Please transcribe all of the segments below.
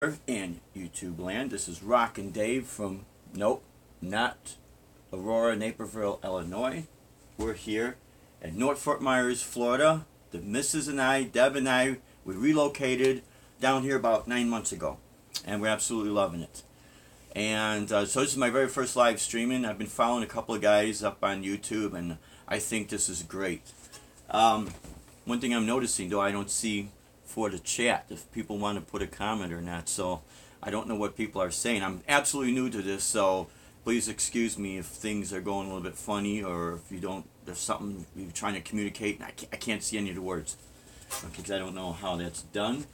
in YouTube land. This is Rockin' Dave from, nope, not Aurora, Naperville, Illinois. We're here at North Fort Myers, Florida. The missus and I, Deb and I, we relocated down here about 9 months ago, and we're absolutely loving it. And so this is my very first live streaming. I've been following a couple of guys up on YouTube, and I think this is great. One thing I'm noticing, though, I don't see for the chat if people want to put a comment or not, so I don't know what people are saying. I'm absolutely new to this, so please excuse me if things are going a little bit funny, or if you don't, there's something you're trying to communicate and I can't see any of the words, because I don't know how that's done.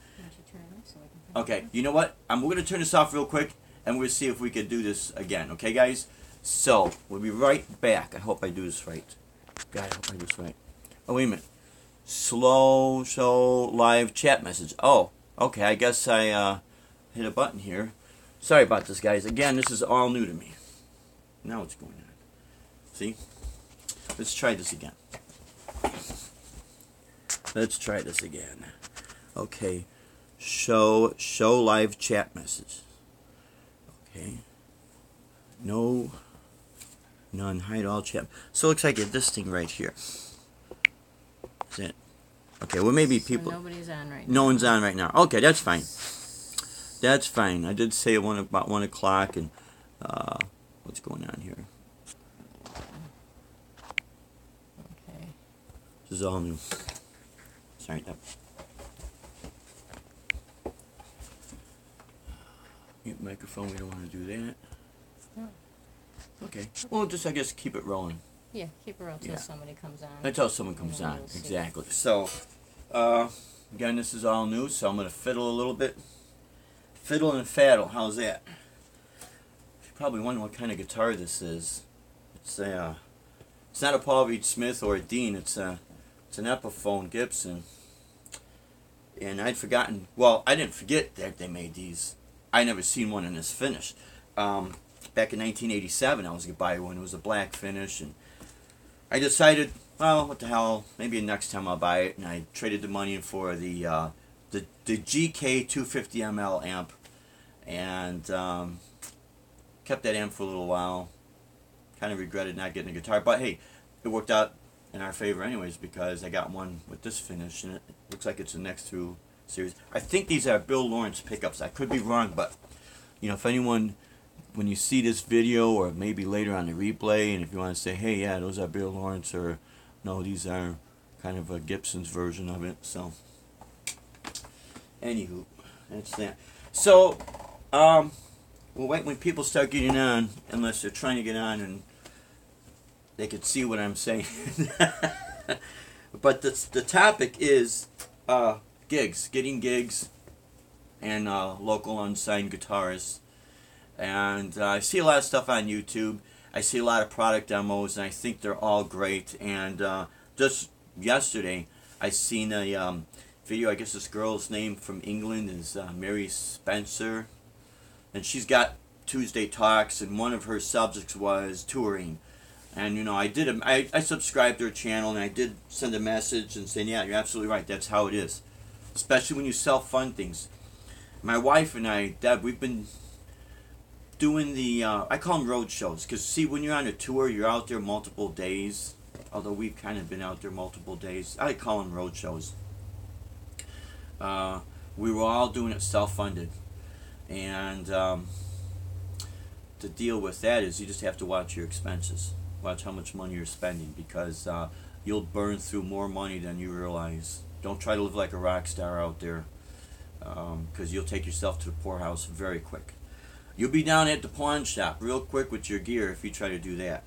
Okay, you know what? We're going to turn this off real quick, and we're going to see if we can do this again. Okay, guys? So, we'll be right back. I hope I do this right. God, I hope I do this right. Oh, wait a minute. Slow show live chat message. Oh, okay, I guess I hit a button here. Sorry about this, guys. Again, this is all new to me. Now what's going on? See? Let's try this again. Let's try this again. Okay. Show live chat message. Okay. No. None. Hide all chat. So it looks like I get this thing right here. Is it? Okay, well maybe people... So nobody's on right now. No one's on right now. Okay, that's fine. That's fine. I did say about 1 o'clock, and what's going on here? Okay. This is all new. Sorry, that. Mute microphone, we don't want to do that. No. Okay. Well, just, I guess, keep it rolling. Yeah, keep her until somebody comes on. Until someone comes on, exactly. So, again, this is all new, so I'm going to fiddle a little bit. Fiddle and faddle, how's that? You're probably wondering what kind of guitar this is. It's not a Paul Reed Smith or a Dean, it's an Epiphone Gibson. And I'd forgotten, well, I didn't forget that they made these. I never seen one in this finish. Back in 1987, I was going to buy one. It was a black finish, and I decided, well, what the hell, maybe next time I'll buy it, and I traded the money for the GK 250ml amp, and kept that amp for a little while. Kind of regretted not getting a guitar, but hey, it worked out in our favor anyways, because I got one with this finish, and it looks like it's the next two series. I think these are Bill Lawrence pickups. I could be wrong, but, you know, if anyone... when you see this video, or maybe later on the replay, and if you want to say, hey, yeah, those are Bill Lawrence, or no, these are kind of a Gibson's version of it. So, anywho, that's that. So, we'll wait when people start getting on, unless they're trying to get on and they can see what I'm saying. But the topic is gigs, getting gigs, and local unsigned guitarists. And I see a lot of stuff on YouTube. I see a lot of product demos, and I think they're all great. And just yesterday, I seen a video. I guess this girl's name from England is Mary Spencer, and she's got Tuesday Talks, and one of her subjects was touring. And you know, I subscribed to her channel, and I did send a message and saying, yeah, you're absolutely right. That's how it is, especially when you self-fund things. My wife and I, Deb, we've been doing the, I call them road shows, because see, when you're on a tour, you're out there multiple days, although we've kind of been out there multiple days. I call them road shows. We were all doing it self-funded, and the deal with that is you just have to watch your expenses, watch how much money you're spending, because you'll burn through more money than you realize. Don't try to live like a rock star out there, because you'll take yourself to the poorhouse very quick. You'll be down at the pawn shop real quick with your gear if you try to do that.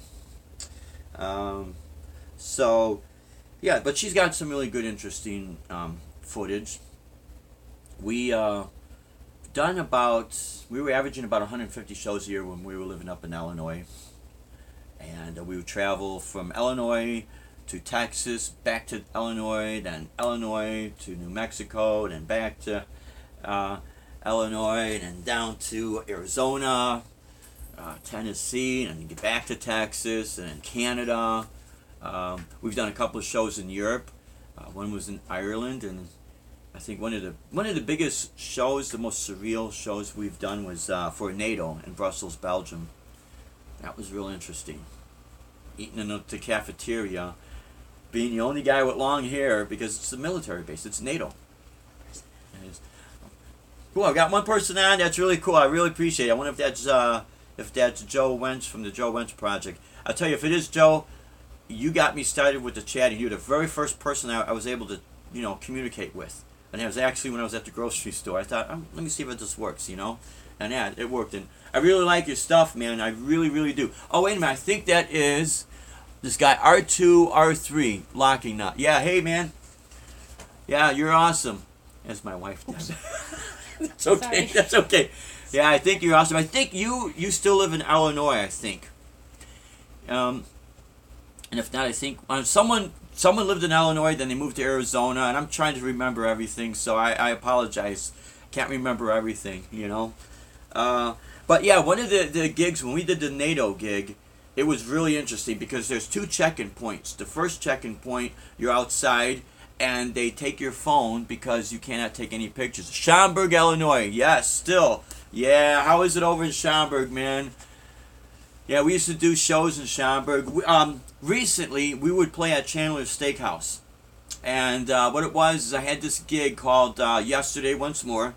So, yeah, but she's got some really good, interesting footage. We were averaging about 150 shows a year when we were living up in Illinois. And we would travel from Illinois to Texas, back to Illinois, then Illinois to New Mexico, then back to Illinois, and then down to Arizona, Tennessee, and then get back to Texas, and then Canada. We've done a couple of shows in Europe. One was in Ireland, and I think one of the biggest shows, the most surreal shows we've done was for NATO in Brussels, Belgium. That was real interesting. Eating in the cafeteria, being the only guy with long hair because it's a military base. It's NATO. Cool. I've got one person on. That's really cool. I really appreciate it. I wonder if that's Joe Wench from the Joe Wench Project. I'll tell you, if it is Joe, you got me started with the chatting. You're the very first person I was able to, communicate with. And it was actually when I was at the grocery store. I thought, let me see if this works, And yeah, it worked. And I really like your stuff, man. I really, really do. Oh, wait a minute. I think that is this guy, R2, R3, Locking Nut. Yeah, hey, man. Yeah, you're awesome. As my wife does. That's okay. Sorry. That's okay. Yeah, I think you're awesome. I think you still live in Illinois, I think. And if not, I think someone lived in Illinois, then they moved to Arizona, and I'm trying to remember everything, so I apologize. Can't remember everything, But yeah, one of the gigs, when we did the NATO gig, it was really interesting because there's two check-in points. The first check-in point, you're outside, and they take your phone because you cannot take any pictures. Schaumburg, Illinois. Yes, still. Yeah, how is it over in Schaumburg, man? Yeah, we used to do shows in Schaumburg. Recently, we would play at Chandler's Steakhouse. And what it was is I had this gig called Yesterday Once More.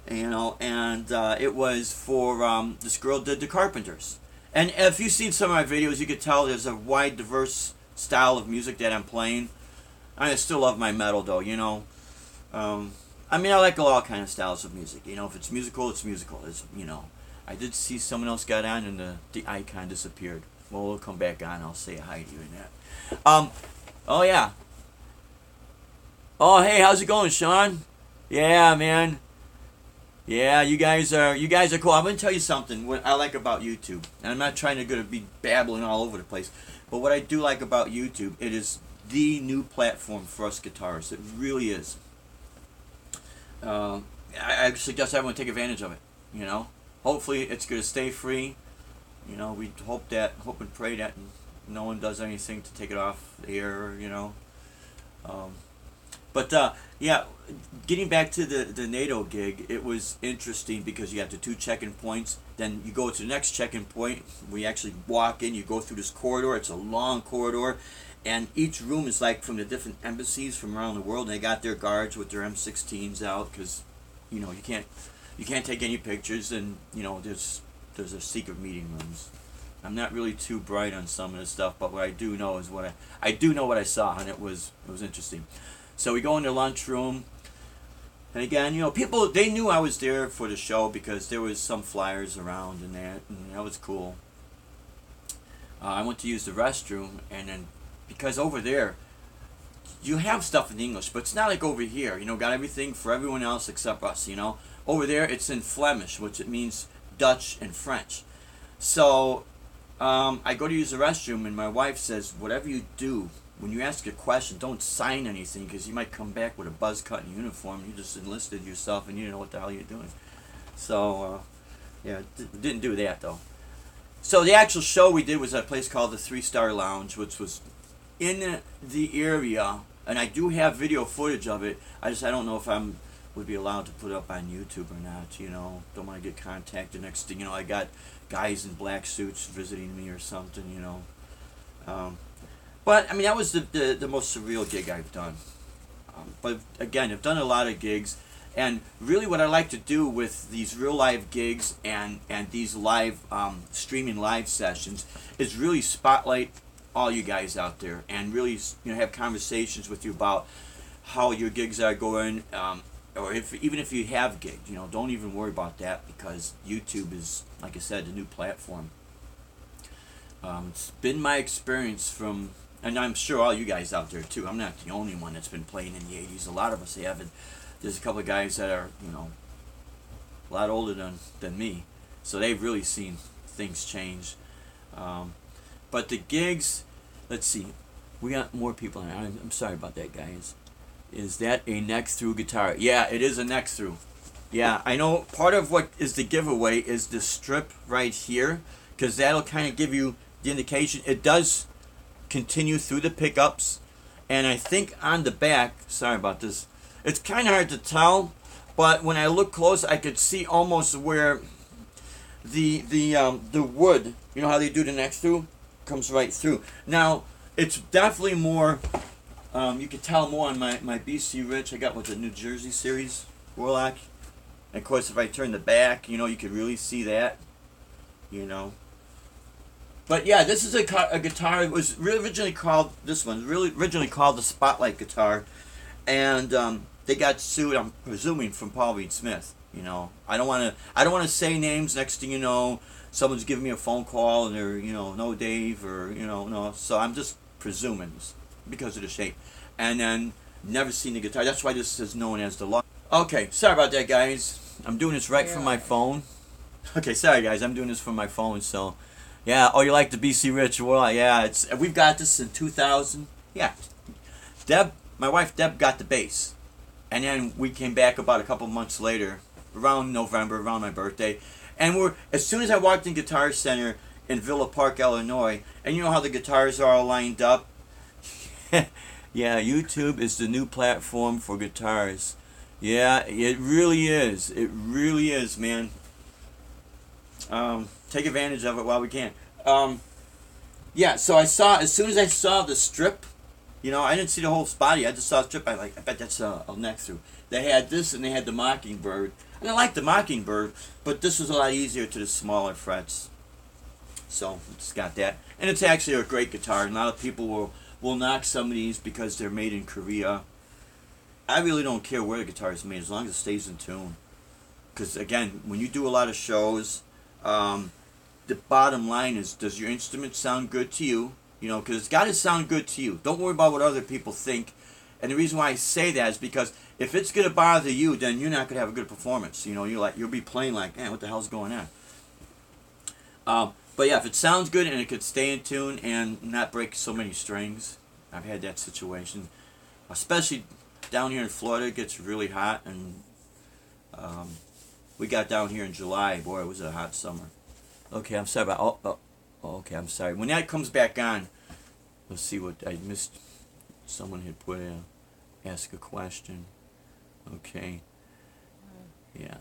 And it was for this girl did The Carpenters. And if you've seen some of my videos, you could tell there's a wide, diverse style of music that I'm playing. I still love my metal, though, I like all kind of styles of music. If it's musical, it's musical. I did see someone else got on and the icon disappeared. Well, we'll come back on. I'll say hi to you in that. Oh, yeah. Oh, hey, how's it going, Sean? Yeah, man. Yeah, you guys are cool. I'm going to tell you something what I like about YouTube. And I'm not trying to be babbling all over the place. But what I do like about YouTube, it is the new platform for us guitarists. It really is. I suggest everyone take advantage of it. Hopefully it's going to stay free. We hope and pray that no one does anything to take it off the air. But yeah, getting back to the NATO gig, it was interesting because you have the two check-in points. Then you go to the next check-in point. We actually walk in. You go through this corridor. It's a long corridor. And each room is like from the different embassies from around the world. And they got their guards with their M16s out because, you can't take any pictures. And there's a secret meeting rooms. I'm not really too bright on some of this stuff, but what I do know is what I saw, and it was interesting. So we go in the lunchroom, and again, people they knew I was there for the show because there was some flyers around and that was cool. I went to use the restroom, and then because over there you have stuff in English, but it's not like over here. Got everything for everyone else except us. Over there it's in Flemish, which it means Dutch and French. So I go to use the restroom, and my wife says, whatever you do, when you ask a question, don't sign anything because you might come back with a buzz cut and uniform. You just enlisted yourself and you didn't know what the hell you're doing. So, yeah, didn't do that though. So the actual show we did was at a place called the 3-Star Lounge, which was in the area, and I do have video footage of it. I don't know if would be allowed to put it up on YouTube or not. Don't want to get contacted. Next thing I got guys in black suits visiting me or something. But that was the most surreal gig I've done. But again, I've done a lot of gigs, and really what I like to do with these real live gigs and these live streaming live sessions is really spotlight all you guys out there and really have conversations with you about how your gigs are going, or even if you have gigs, don't even worry about that because YouTube is, like I said, the new platform. It's been my experience from. And I'm sure all you guys out there too. I'm not the only one that's been playing in the 80s. A lot of us have. And there's a couple of guys that are, a lot older than me. So they've really seen things change. But the gigs, let's see. We got more people in. I'm sorry about that, guys. Is that a neck through guitar? Yeah, it is a neck through. Yeah, I know part of what is the giveaway is the strip right here. Because that'll kind of give you the indication. It does continue through the pickups, and I think on the back, sorry about this, It's kind of hard to tell, but when I look close, I could see almost where the wood, you know how they do the next through, comes right through. Now it's definitely more. You could tell more on my BC Rich I got with the New Jersey series Warlock. And of course, if I turn the back, you know, you could really see that. You know. But yeah, this is a guitar. It was originally called, this one really originally called the Spotlight guitar, and they got sued. I'm presuming from Paul Reed Smith. You know, I don't want to say names. Next thing you know, someone's giving me a phone call and they're, you know, no Dave, or, you know, no. So I'm just presuming because of the shape, and then never seen the guitar. That's why this is known as the Law. Okay, sorry about that, guys. I'm doing this right from my phone. Okay, sorry guys, I'm doing this from my phone. So, yeah. Oh, you like the BC Rich? Well, yeah. We've got this in 2000. Yeah. Deb, my wife Deb, got the bass, and then we came back about a couple months later, around November, around my birthday, and as soon as I walked in Guitar Center in Villa Park, Illinois, and you know how the guitars are all lined up. Yeah, YouTube is the new platform for guitars. Yeah, it really is. It really is, man. Take advantage of it while we can. Yeah, so I saw, as soon as I saw the strip, you know, I didn't see the whole body. I just saw the strip. I bet that's a neck through. They had this and they had the Mockingbird. And I like the Mockingbird, but this was a lot easier to the smaller frets. So, it's got that. And it's actually a great guitar. A lot of people will knock some of these because they're made in Korea. I really don't care where the guitar is made, as long as it stays in tune. Because, again, when you do a lot of shows, the bottom line is, does your instrument sound good to you? You know, because it's got to sound good to you. Don't worry about what other people think. And the reason why I say that is because if it's going to bother you, then you're not going to have a good performance. You know, you'll be playing like, man, what the hell's going on? But yeah, if it sounds good and it could stay in tune and not break so many strings, I've had that situation. Especially down here in Florida, it gets really hot, and we got down here in July. Boy, it was a hot summer. Okay, I'm sorry about. Okay, I'm sorry. When that comes back on, let's see what I missed. Someone had put ask a question. Okay. Yeah.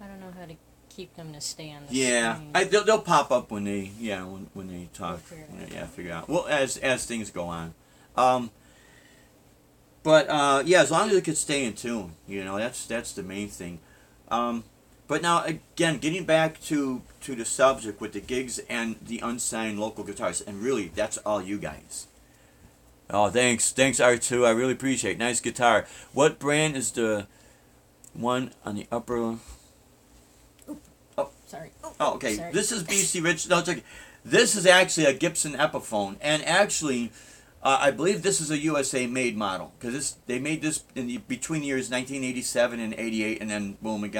I don't know how to keep them to stay on the Yeah, screen. they'll pop up when they when they talk. We'll Figure out. Well, as things go on. But yeah, as long as it could stay in tune, you know, that's the main thing. But now again, getting back to the subject with the gigs and the unsigned local guitars, and really that's all you guys. Oh, thanks R2. I really appreciate it. Nice guitar. What brand is the one on the upper? Sorry. Oh, okay. Sorry. This is BC Rich. No, it's okay. This is actually a Gibson Epiphone, and actually, I believe this is a USA made model, because they made this between the years 1987 and 88, and then boom, it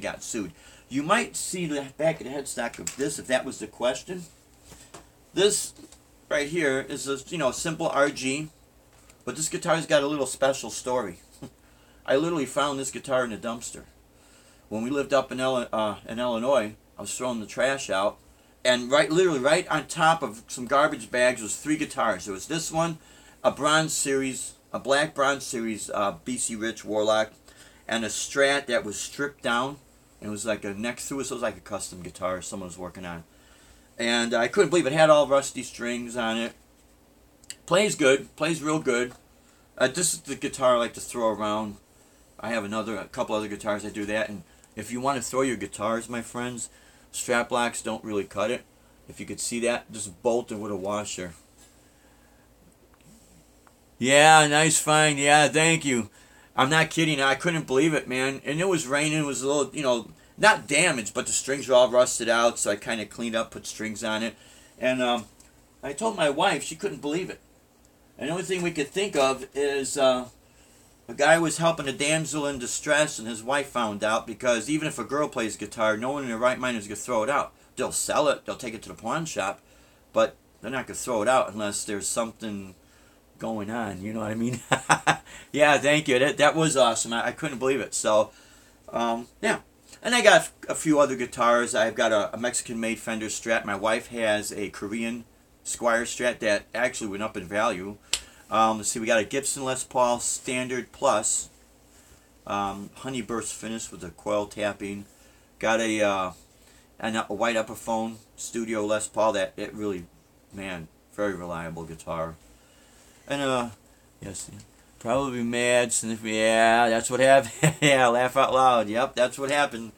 got sued. You might see the back of the headstock of this if that was the question. This right here is a simple RG, but this guitar's got a little special story. I literally found this guitar in a dumpster. When we lived up in Illinois, I was throwing the trash out, and literally right on top of some garbage bags was 3 guitars. There was this one, a Bronze Series, a black Bronze Series BC Rich Warlock, and a Strat that was stripped down. It was like a neck through, so it was like a custom guitar someone was working on. And I couldn't believe it had all rusty strings on it. Plays good, plays real good. This is the guitar I like to throw around. I have a couple other guitars that do that, and if you want to throw your guitars, my friends, strap locks don't really cut it. If you could see that, just bolt it with a washer. Yeah, nice find. Yeah, thank you. I'm not kidding. I couldn't believe it, man. And it was raining. It was a little, not damaged, but the strings were all rusted out, so I kind of cleaned up, put strings on it. And I told my wife, she couldn't believe it. And the only thing we could think of is a guy was helping a damsel in distress, and his wife found out, because even if a girl plays guitar, no one in their right mind is going to throw it out. They'll sell it, they'll take it to the pawn shop, but they're not going to throw it out unless there's something going on, you know what I mean? Yeah, thank you. That was awesome. I couldn't believe it. So, yeah. And I got a few other guitars. I've got a Mexican-made Fender Strat. My wife has a Korean Squire Strat that actually went up in value. Let's see, we got a Gibson Les Paul Standard Plus. honey burst finish with a coil tapping. Got a white Epiphone Studio Les Paul. That it really, man, very reliable guitar. And yes, probably mad. Yeah, that's what happened. Yeah, laugh out loud. Yep, that's what happened.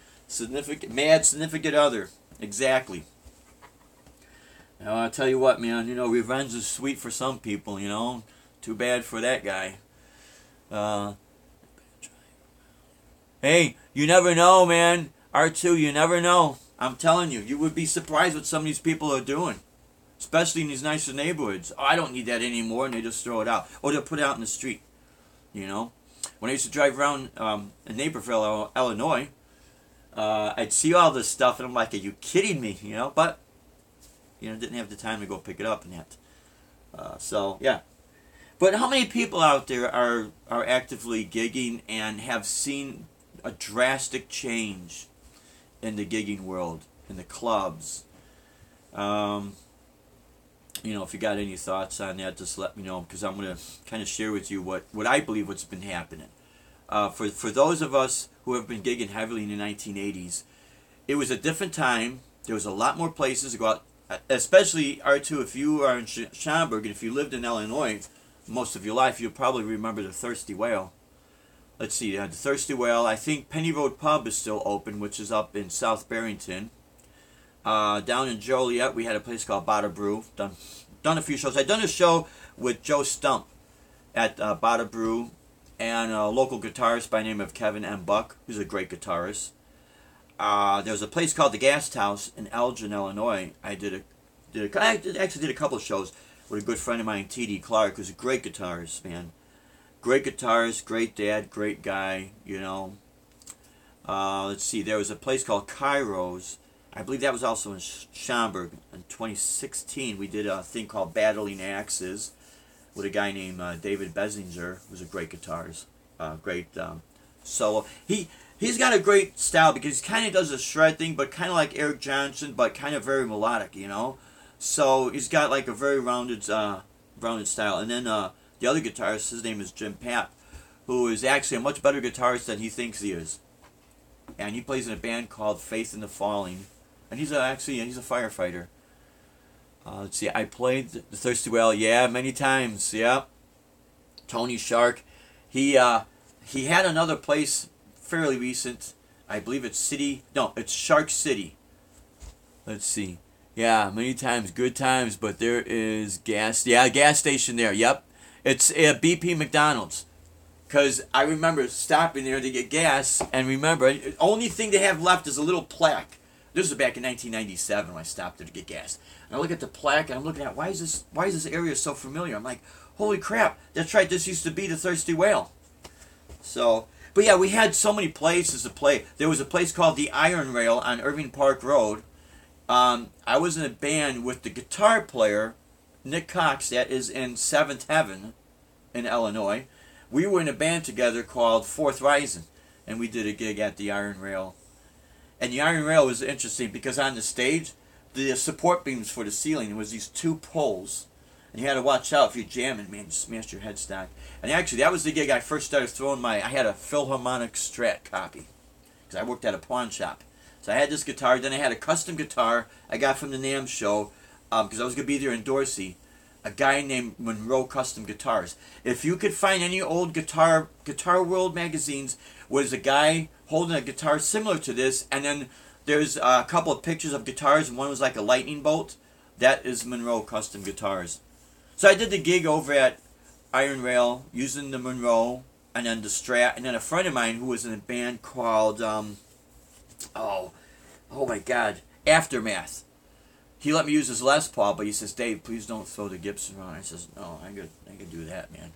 Mad significant other. Exactly. Now, I'll tell you what, man. You know, revenge is sweet for some people. You know, too bad for that guy. Hey, you never know, man. R2, you never know. I'm telling you, you would be surprised what some of these people are doing. Especially in these nicer neighborhoods. Oh, I don't need that anymore, and they just throw it out. Or they'll put it out in the street. You know? When I used to drive around in Naperville, Illinois, I'd see all this stuff, and I'm like, are you kidding me? You know? But, you know, didn't have the time to go pick it up and that. So, yeah. But how many people out there are actively gigging and have seen a drastic change in the gigging world, in the clubs? You know, if you got any thoughts on that, just let me know, because I'm going to kind of share with you what I believe what's been happening. For those of us who have been gigging heavily in the 1980s, it was a different time. There was a lot more places to go out, especially R2, if you are in Schaumburg, and if you lived in Illinois most of your life, you'll probably remember the Thirsty Whale. Let's see, the Thirsty Whale. I think Penny Road Pub is still open, which is up in South Barrington. Down in Joliet, we had a place called Bada Brew. Done a few shows. I've done a show with Joe Stump at Bada Brew, and a local guitarist by the name of Kevin M. Buck, who's a great guitarist. There was a place called the Guest House in Elgin, Illinois. I actually did a couple of shows with a good friend of mine, T.D. Clark, who's a great guitarist, man. Great guitarist, great dad, great guy, you know. Let's see, there was a place called Cairo's. I believe that was also in Schaumburg. In 2016, we did a thing called Battling Axes with a guy named David Bessinger, who's a great guitarist, great solo. He's got a great style because he kind of does a shred thing, but kind of like Eric Johnson, but kind of very melodic, you know. So he's got like a very rounded style. And then the other guitarist, his name is Jim Papp, who is actually a much better guitarist than he thinks he is. And he plays in a band called Faith in the Falling. And he's a firefighter. Let's see, I played the Thirsty Whale, yeah, many times, yeah. Tony Shark. He had another place fairly recent. I believe it's Shark City. Let's see. Yeah, many times, good times, but there is gas station there, yep. It's BP McDonald's. Because I remember stopping there to get gas, and remember, the only thing they have left is a little plaque. This was back in 1997 when I stopped there to get gas. And I look at the plaque, and I'm looking at, why is this area so familiar? I'm like, holy crap, that's right, this used to be the Thirsty Whale. So, but yeah, we had so many places to play. There was a place called the Iron Rail on Irving Park Road. I was in a band with the guitar player, Nick Cox, that is in Seventh Heaven in Illinois. We were in a band together called Fourth Rising, and we did a gig at the Iron Rail. And the Iron Rail was interesting because on the stage, the support beams for the ceiling, there was these two poles. And you had to watch out if you're jamming, man, you smashed your headstock. And actually, that was the gig I first started throwing I had a Philharmonic Strat copy. Because I worked at a pawn shop. So I had this guitar, then I had a custom guitar I got from the NAMM show, because I was going to be there in Dorsey. A guy named Monroe Custom Guitars. If you could find any old Guitar World magazines, was a guy holding a guitar similar to this, and then there's a couple of pictures of guitars, and one was like a lightning bolt. That is Monroe Custom Guitars. So I did the gig over at Iron Rail using the Monroe, and then the Strat, and then a friend of mine who was in a band called, oh my God, Aftermath. He let me use his Les Paul, but he says, Dave, please don't throw the Gibson around. I says, no, I could do that, man.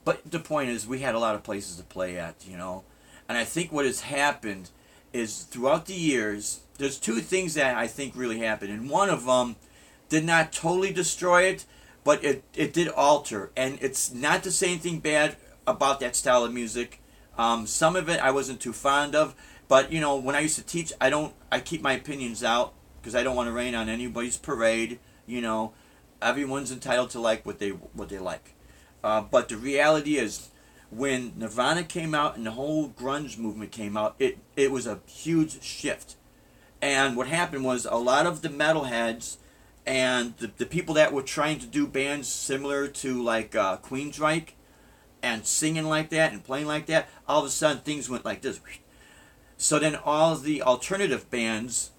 But the point is, we had a lot of places to play at, you know. And I think what has happened is throughout the years, there's two things that I think really happened. And one of them did not totally destroy it, but it did alter. And it's not to say anything bad about that style of music. Some of it I wasn't too fond of. But, you know, when I used to teach, I keep my opinions out, because I don't want to rain on anybody's parade. You know, everyone's entitled to like what they like. But the reality is, when Nirvana came out and the whole grunge movement came out, it was a huge shift. And what happened was a lot of the metalheads and the people that were trying to do bands similar to like Queensryche and singing like that and playing like that, all of a sudden things went like this. So then all of the alternative bands,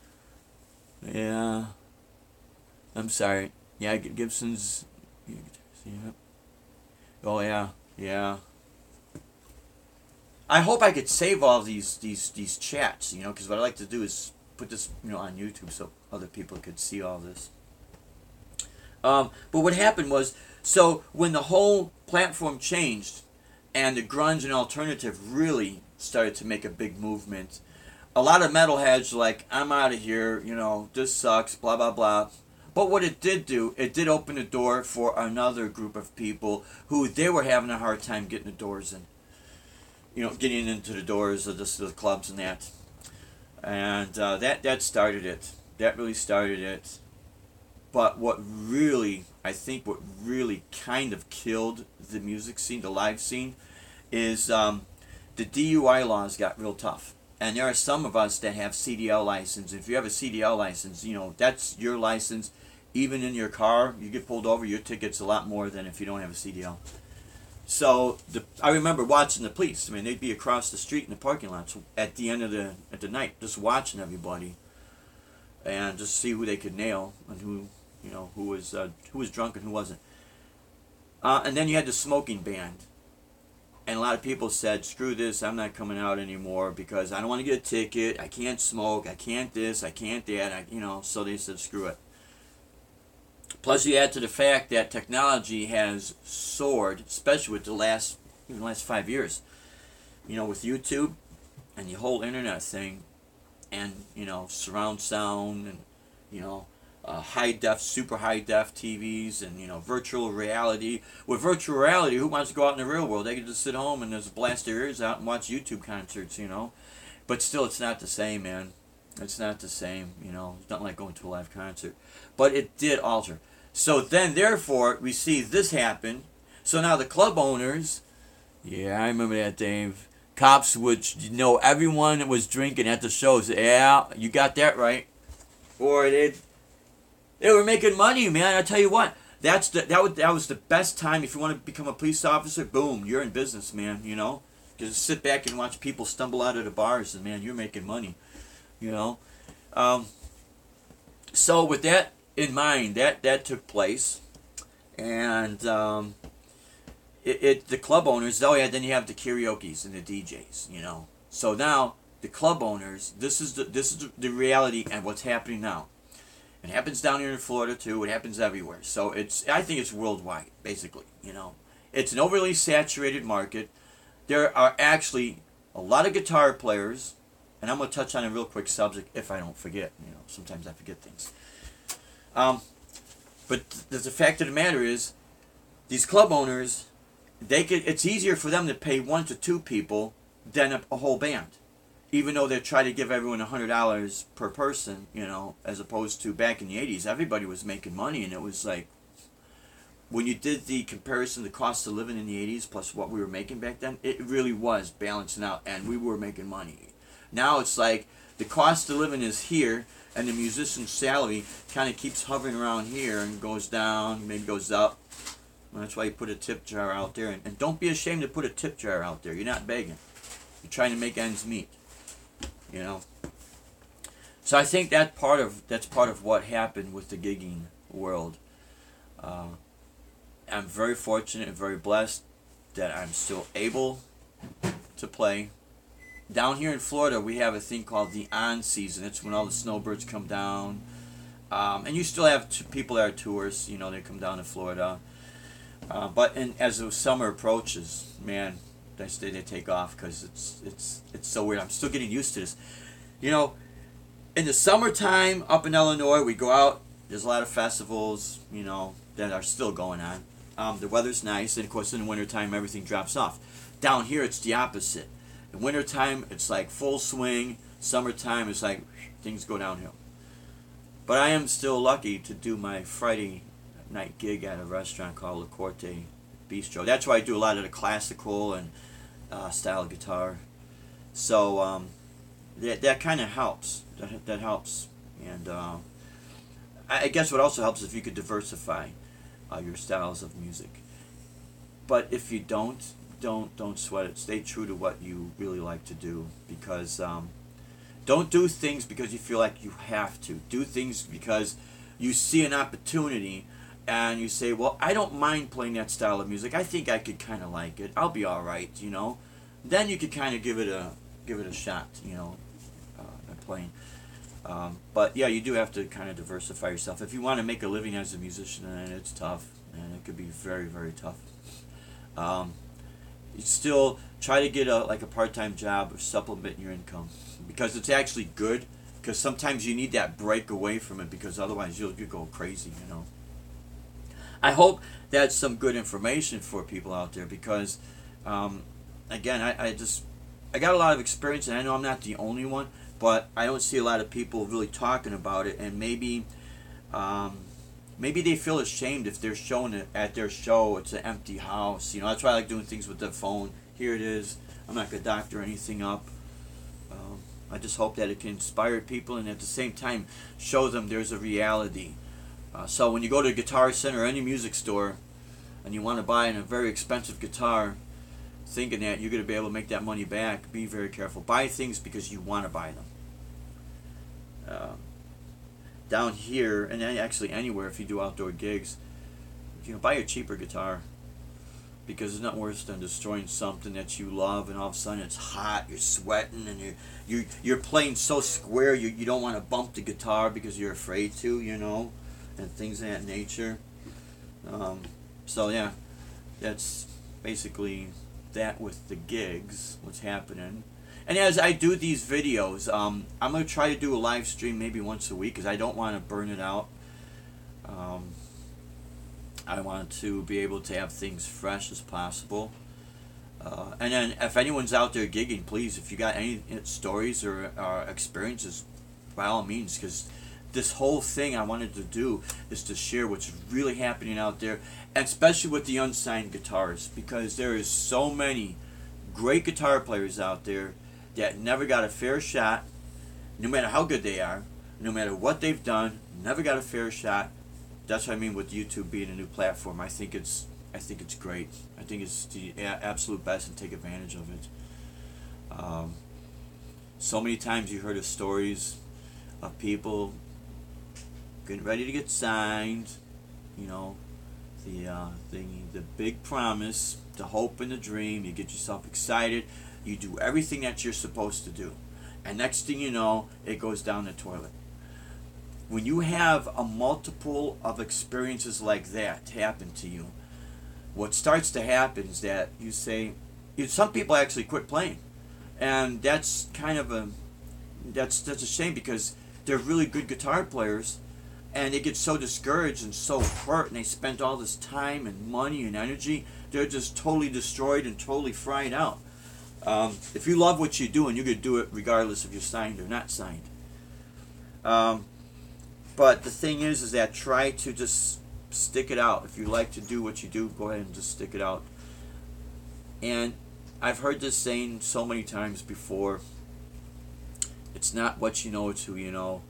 yeah, I'm sorry, yeah, Gibson's, yeah. Oh yeah, yeah. I hope I could save all these chats, because what I like to do is put this, on YouTube so other people could see all this. But what happened was, so when the whole platform changed, and the grunge and alternative really started to make a big movement, a lot of metalheads were like, I'm out of here, this sucks, blah, blah, blah. But what it did do, it did open the door for another group of people who they were having a hard time getting the doors in. Getting into the doors of the clubs and that. And that started it. That really started it. But what really kind of killed the music scene, the live scene, is the DUI laws got real tough. And there are some of us that have CDL license. If you have a CDL license, that's your license. Even in your car, you get pulled over, your ticket's a lot more than if you don't have a CDL. So I remember watching the police. I mean, they'd be across the street in the parking lots at the end of the night, just watching everybody, and just see who they could nail and who was drunk and who wasn't. And then you had the smoking ban, and a lot of people said, "Screw this! I'm not coming out anymore because I don't want to get a ticket. I can't smoke. I can't this. I can't that. So they said, "Screw it." Plus, you add to the fact that technology has soared, especially with the last 5 years. With YouTube and the whole internet thing, and surround sound, and high def, super high def TVs, and virtual reality. With virtual reality, who wants to go out in the real world? They can just sit home and just blast their ears out and watch YouTube concerts. But still, it's not the same, man. It's not the same. It's not like going to a live concert. But it did alter. So then, therefore, we see this happen. So now the club owners, yeah, I remember that, Dave. Cops would everyone that was drinking at the shows. Yeah, you got that right. Or they were making money, man. I tell you what, that was the best time if you want to become a police officer. Boom, you're in business, man. Just sit back and watch people stumble out of the bars, and man, you're making money. So with that in mind, that took place, and the club owners. Oh yeah, then you have the karaoke's and the DJs. So now the club owners. This is the reality and what's happening now. It happens down here in Florida too. It happens everywhere. So I think it's worldwide, basically. It's an overly saturated market. There are actually a lot of guitar players. And I'm going to touch on a real quick subject if I don't forget. Sometimes I forget things. But the fact of the matter is, these club owners, it's easier for them to pay 1 to 2 people than a whole band. Even though they try to give everyone $100 per person, as opposed to back in the 80s, everybody was making money. And it was like, when you did the comparison, the cost of living in the 80s plus what we were making back then, it really was balancing out. And we were making money. Now it's like the cost of living is here, and the musician's salary kind of keeps hovering around here and goes down, maybe goes up. Well, that's why you put a tip jar out there. And don't be ashamed to put a tip jar out there. You're not begging. You're trying to make ends meet. So I think that's part of what happened with the gigging world. I'm very fortunate and very blessed that I'm still able to play. Down here in Florida, we have a thing called the on season. It's when all the snowbirds come down. And you still have people that are tourists, they come down to Florida. But as the summer approaches, man, they take off because it's so weird. I'm still getting used to this. In the summertime up in Illinois, we go out. There's a lot of festivals, that are still going on. The weather's nice, and of course in the wintertime, everything drops off. Down here, it's the opposite. In wintertime, it's like full swing. Summertime, it's like things go downhill. But I am still lucky to do my Friday night gig at a restaurant called La Corte bistro. That's why I do a lot of the classical and style guitar. So that kind of helps. That helps. And I guess what also helps is if you could diversify your styles of music. But if you don't sweat it. Stay true to what you really like to do, because don't do things because you feel like you have to. Do things because you see an opportunity and you say, well, I don't mind playing that style of music. I think I could kind of like it. I'll be all right, you know. Then you could kind of give it a shot, you know, at playing. But yeah, you do have to kind of diversify yourself. If you want to make a living as a musician, and it's tough, and it could be very, very tough. You still try to get a part-time job or supplement your income, because it's actually good, because sometimes you need that break away from it, because otherwise you'll go crazy, you know. I hope that's some good information for people out there, because again, I got a lot of experience, and I know I'm not the only one, but I don't see a lot of people really talking about it, and maybe they feel ashamed if they're showing it at their show. It's an empty house. You know, that's why I like doing things with the phone. Here it is. I'm not going to doctor anything up. I just hope that it can inspire people, and at the same time show them there's a reality. So when you go to a Guitarist or any music store and you want to buy a very expensive guitar, thinking that you're going to be able to make that money back, be very careful. Buy things because you want to buy them. Down here, and actually anywhere, if you do outdoor gigs, you know, buy a cheaper guitar, because it's not worse than destroying something that you love, and all of a sudden it's hot, you're sweating, and you're playing so square, you don't want to bump the guitar because you're afraid to, you know, and things of that nature. So yeah, that's basically that with the gigs, what's happening. And as I do these videos, I'm going to try to do a live stream maybe once a week, because I don't want to burn it out. I want to be able to have things fresh as possible. And then if anyone's out there gigging, please, if you got any stories or experiences, by all means, because this whole thing I wanted to do is to share what's really happening out there, and especially with the unsigned guitarists, because there is so many great guitar players out there that never got a fair shot, no matter how good they are, no matter what they've done, never got a fair shot. That's what I mean with YouTube being a new platform. I think it's great. I think it's the absolute best, and take advantage of it. So many times you heard of stories of people getting ready to get signed, you know, the big promise, the hope and the dream. You get yourself excited. You do everything that you're supposed to do, and next thing you know, it goes down the toilet. When you have a multiple of experiences like that happen to you, what starts to happen is that you say, some people actually quit playing, and that's kind of that's a shame, because they're really good guitar players, and they get so discouraged and so hurt, and they spent all this time and money and energy, they're just totally destroyed and totally fried out. If you love what you do, and you could do it regardless if you're signed or not signed. But the thing is that try to just stick it out. If you like to do what you do, go ahead and just stick it out. And I've heard this saying so many times before. It's not what you know, it's who you know.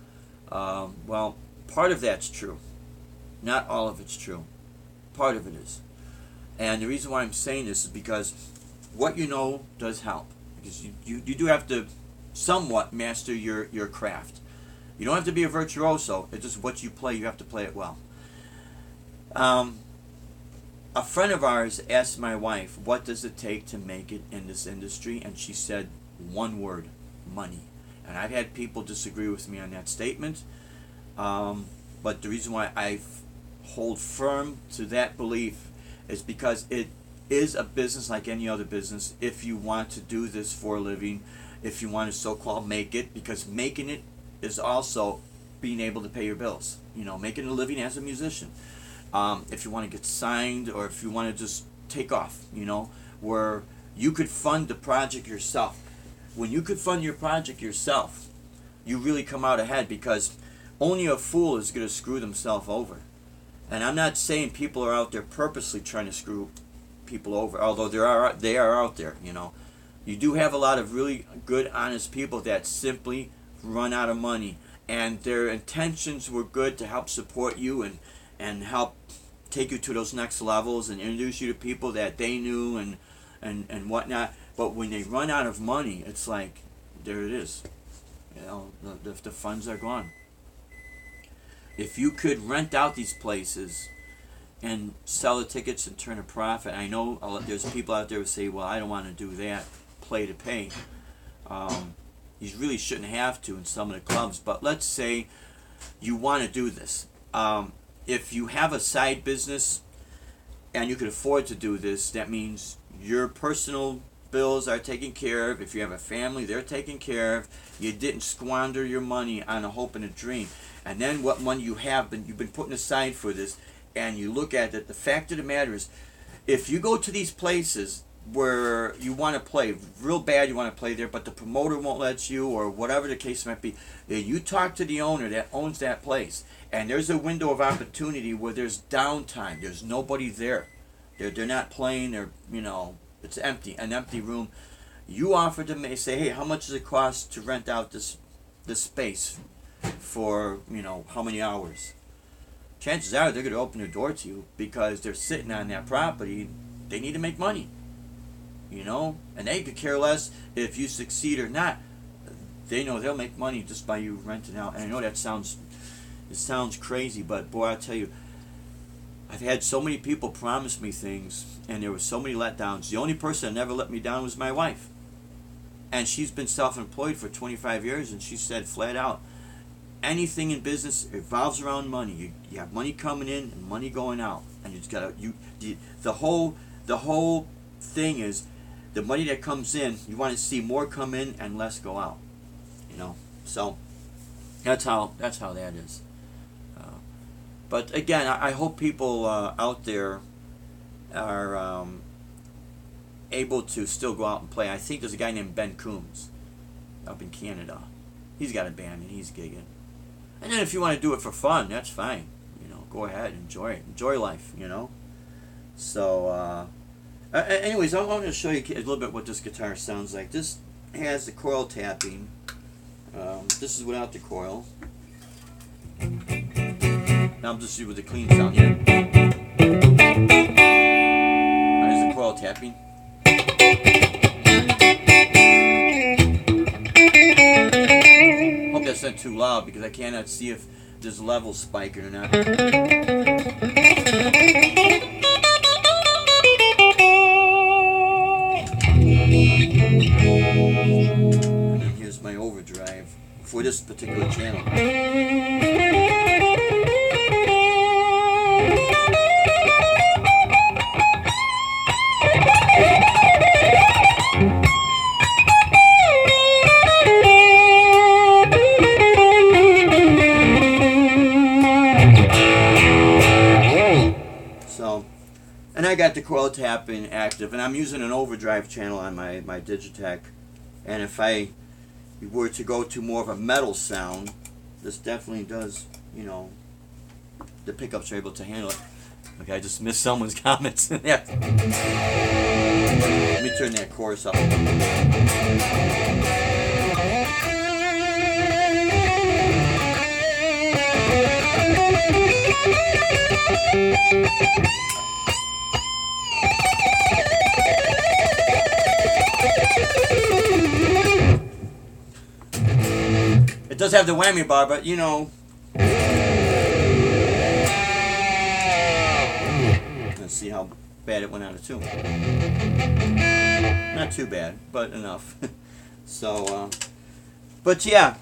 Well, part of that's true. Not all of it's true. Part of it is. And the reason why I'm saying this is because what you know does help. Because you do have to somewhat master your craft. You don't have to be a virtuoso. It's just what you play. You have to play it well. A friend of ours asked my wife, what does it take to make it in this industry? And she said one word: money. And I've had people disagree with me on that statement. But the reason why I hold firm to that belief is because it is a business like any other business. If you want to do this for a living, if you want to so-called make it, because making it is also being able to pay your bills, you know, making a living as a musician. If you want to get signed, or if you want to just take off, you know, where you could fund the project yourself. When you could fund your project yourself, you really come out ahead, because only a fool is going to screw themselves over. And I'm not saying people are out there purposely trying to screw people over. Although they are out there, you know. You do have a lot of really good, honest people that simply run out of money, and their intentions were good to help support you and help take you to those next levels and introduce you to people that they knew and whatnot. But when they run out of money, it's like, there it is. You know, the funds are gone. If you could rent out these places and sell the tickets and turn a profit, I know there's people out there who say, well, I don't want to do that, play to pay. You really shouldn't have to in some of the clubs, but let's say you want to do this. If you have a side business and you can afford to do this, that means your personal bills are taken care of. If you have a family, they're taken care of. You didn't squander your money on a hope and a dream. And then what money you've been putting aside for this, and you look at it, the fact of the matter is, if you go to these places where you want to play real bad, you want to play there, but the promoter won't let you, or whatever the case might be, you talk to the owner that owns that place, and there's a window of opportunity where there's downtime, there's nobody there, they're not playing, you know, it's empty, an empty room. You offer to say, hey, how much does it cost to rent out this space for, you know, how many hours? Chances are they're going to open the door to you because they're sitting on that property. They need to make money, you know, and they could care less if you succeed or not. They know they'll make money just by you renting out. And I know it sounds crazy, but boy, I tell you, I've had so many people promise me things, and there were so many letdowns. The only person that never let me down was my wife. And she's been self-employed for 25 years, and she said flat out, anything in business revolves around money. You have money coming in and money going out, and you just gotta the whole thing is the money that comes in. You want to see more come in and less go out. You know, so that's how that is. But again, I hope people out there are able to still go out and play. I think there's a guy named Ben Coombs up in Canada. He's got a band and he's gigging. And then if you want to do it for fun, that's fine. You know, go ahead, enjoy it, enjoy life. You know. So, anyways, I want to show you a little bit what this guitar sounds like. This has the coil tapping. This is without the coil. Now I'm just with the clean sound here. There's the coil tapping. Hope that's not too loud because I cannot see if there's levels spiking or not. And then here's my overdrive for this particular channel. And I got the coil tapping active, and I'm using an overdrive channel on my Digitech. And if I were to go to more of a metal sound, this definitely does, you know, the pickups are able to handle it. Okay, I just missed someone's comments. Yeah. Let me turn that chorus up. It does have the whammy bar, but you know. Let's see how bad it went out of tune. Not too bad, but enough. So, but yeah.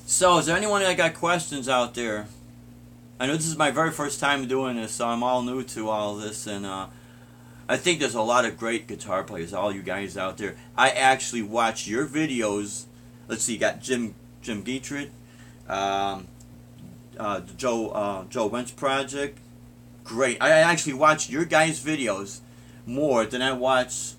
So, is there anyone that got questions out there? I know this is my very first time doing this, so I'm all new to all this, and I think there's a lot of great guitar players, all you guys out there. I actually watch your videos. Let's see, you got Jim Guitarist, Joe Wentz Project. Great. I actually watch your guys' videos more than I watch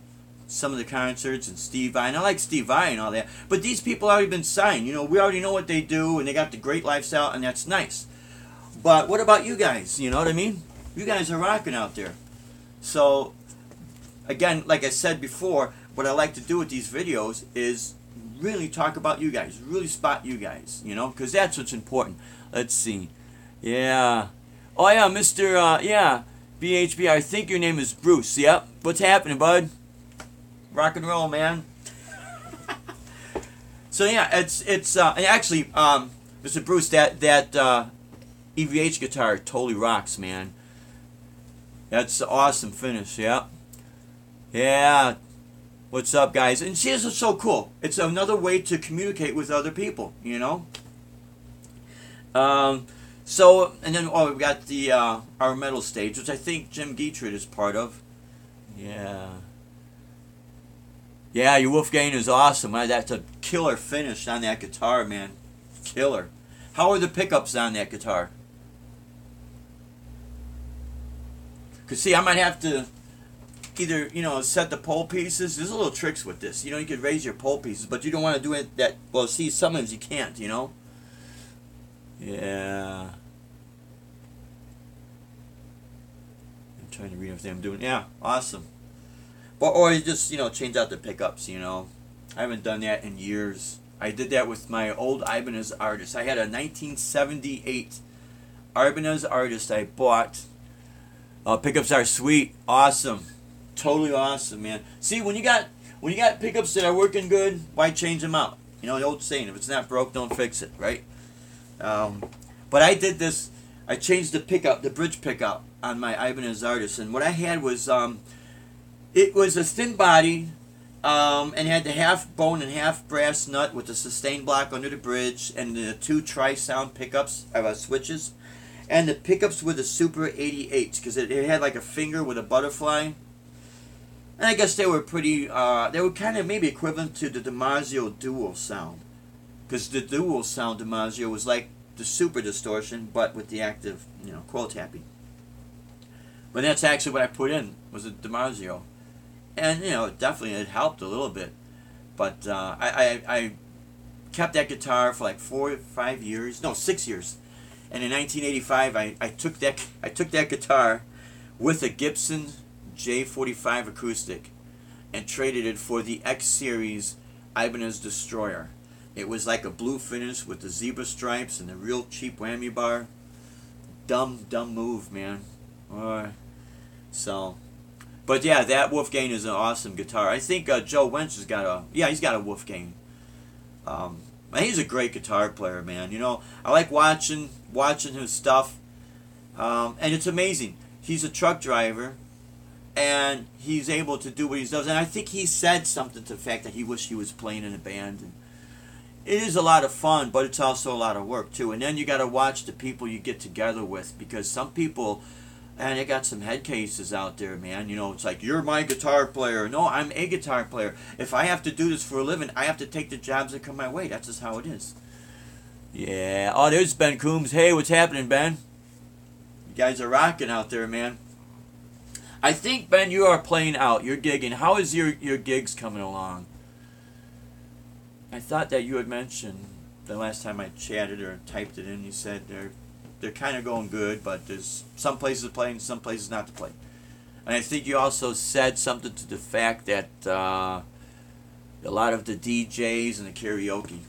some of the concerts and Steve Vai. And I like Steve Vai and all that, but these people already been signed. You know, we already know what they do, and they got the great lifestyle, and that's nice. But what about you guys? You know what I mean? You guys are rocking out there. So, again, like I said before, what I like to do with these videos is really talk about you guys, really spot you guys, you know, because that's what's important. Let's see. Yeah. Oh, yeah, Mr. Yeah, BHB, I think your name is Bruce. Yep. What's happening, bud? Rock and roll, man. So, yeah, it's and actually, Mr. Bruce, that EVH guitar totally rocks, man. That's an awesome finish, yeah. Yeah. What's up, guys? And see, this is so cool. It's another way to communicate with other people, you know? So, and then, we got the, our metal stage, which I think Jim Guitarist is part of. Yeah. Yeah, your Wolfgang is awesome. That's a killer finish on that guitar, man. Killer. How are the pickups on that guitar? Because, see, I might have to either, you know, set the pole pieces. There's little tricks with this. You know, you could raise your pole pieces, but you don't want to do it that, well, see, sometimes you can't, you know? Yeah. I'm trying to read everything I'm doing. Yeah, awesome. Or you just, you know, change out the pickups, you know. I haven't done that in years. I did that with my old Ibanez Artist. I had a 1978 Ibanez Artist I bought. Pickups are sweet. Awesome. Totally awesome, man. See, when you got pickups that are working good, why change them out? You know, the old saying, if it's not broke, don't fix it, right? But I did this. I changed the pickup, the bridge pickup on my Ibanez Artist. And what I had was... it was a thin body, and had the half bone and half brass nut with the sustain block under the bridge, and the two tri-sound pickups, switches, and the pickups were the Super 88s, because it had like a finger with a butterfly, and I guess they were pretty, they were kind of maybe equivalent to the DiMarzio Dual Sound, because the Dual Sound DiMarzio was like the Super Distortion, but with the active, you know, coil tapping. But that's actually what I put in, was a DiMarzio. And, you know, definitely it helped a little bit. But I kept that guitar for like 4 or 5 years. No, 6 years. And in 1985, I took that guitar with a Gibson J45 acoustic and traded it for the X Series Ibanez Destroyer. It was like a blue finish with the zebra stripes and the real cheap whammy bar. Dumb move, man. So... But yeah, that Wolfgang is an awesome guitar. I think Joe Wench has got a... Yeah, he's got a Wolfgang. He's a great guitar player, man. You know, I like watching his stuff. And it's amazing. He's a truck driver. And he's able to do what he does. And I think he said something to the fact that he wished he was playing in a band. And it is a lot of fun, but it's also a lot of work, too. And then you got to watch the people you get together with. Because some people... And they got some head cases out there, man. You know, it's like, you're my guitar player. No, I'm a guitar player. If I have to do this for a living, I have to take the jobs that come my way. That's just how it is. Yeah. Oh, there's Ben Coombs. Hey, what's happening, Ben? You guys are rocking out there, man. I think, Ben, you are playing out. You're gigging. How is your gigs coming along? I thought that you had mentioned the last time I chatted or typed it in, you said they're kind of going good, but there's some places to play and some places not to play. And I think you also said something to the fact that a lot of the DJs and the karaoke,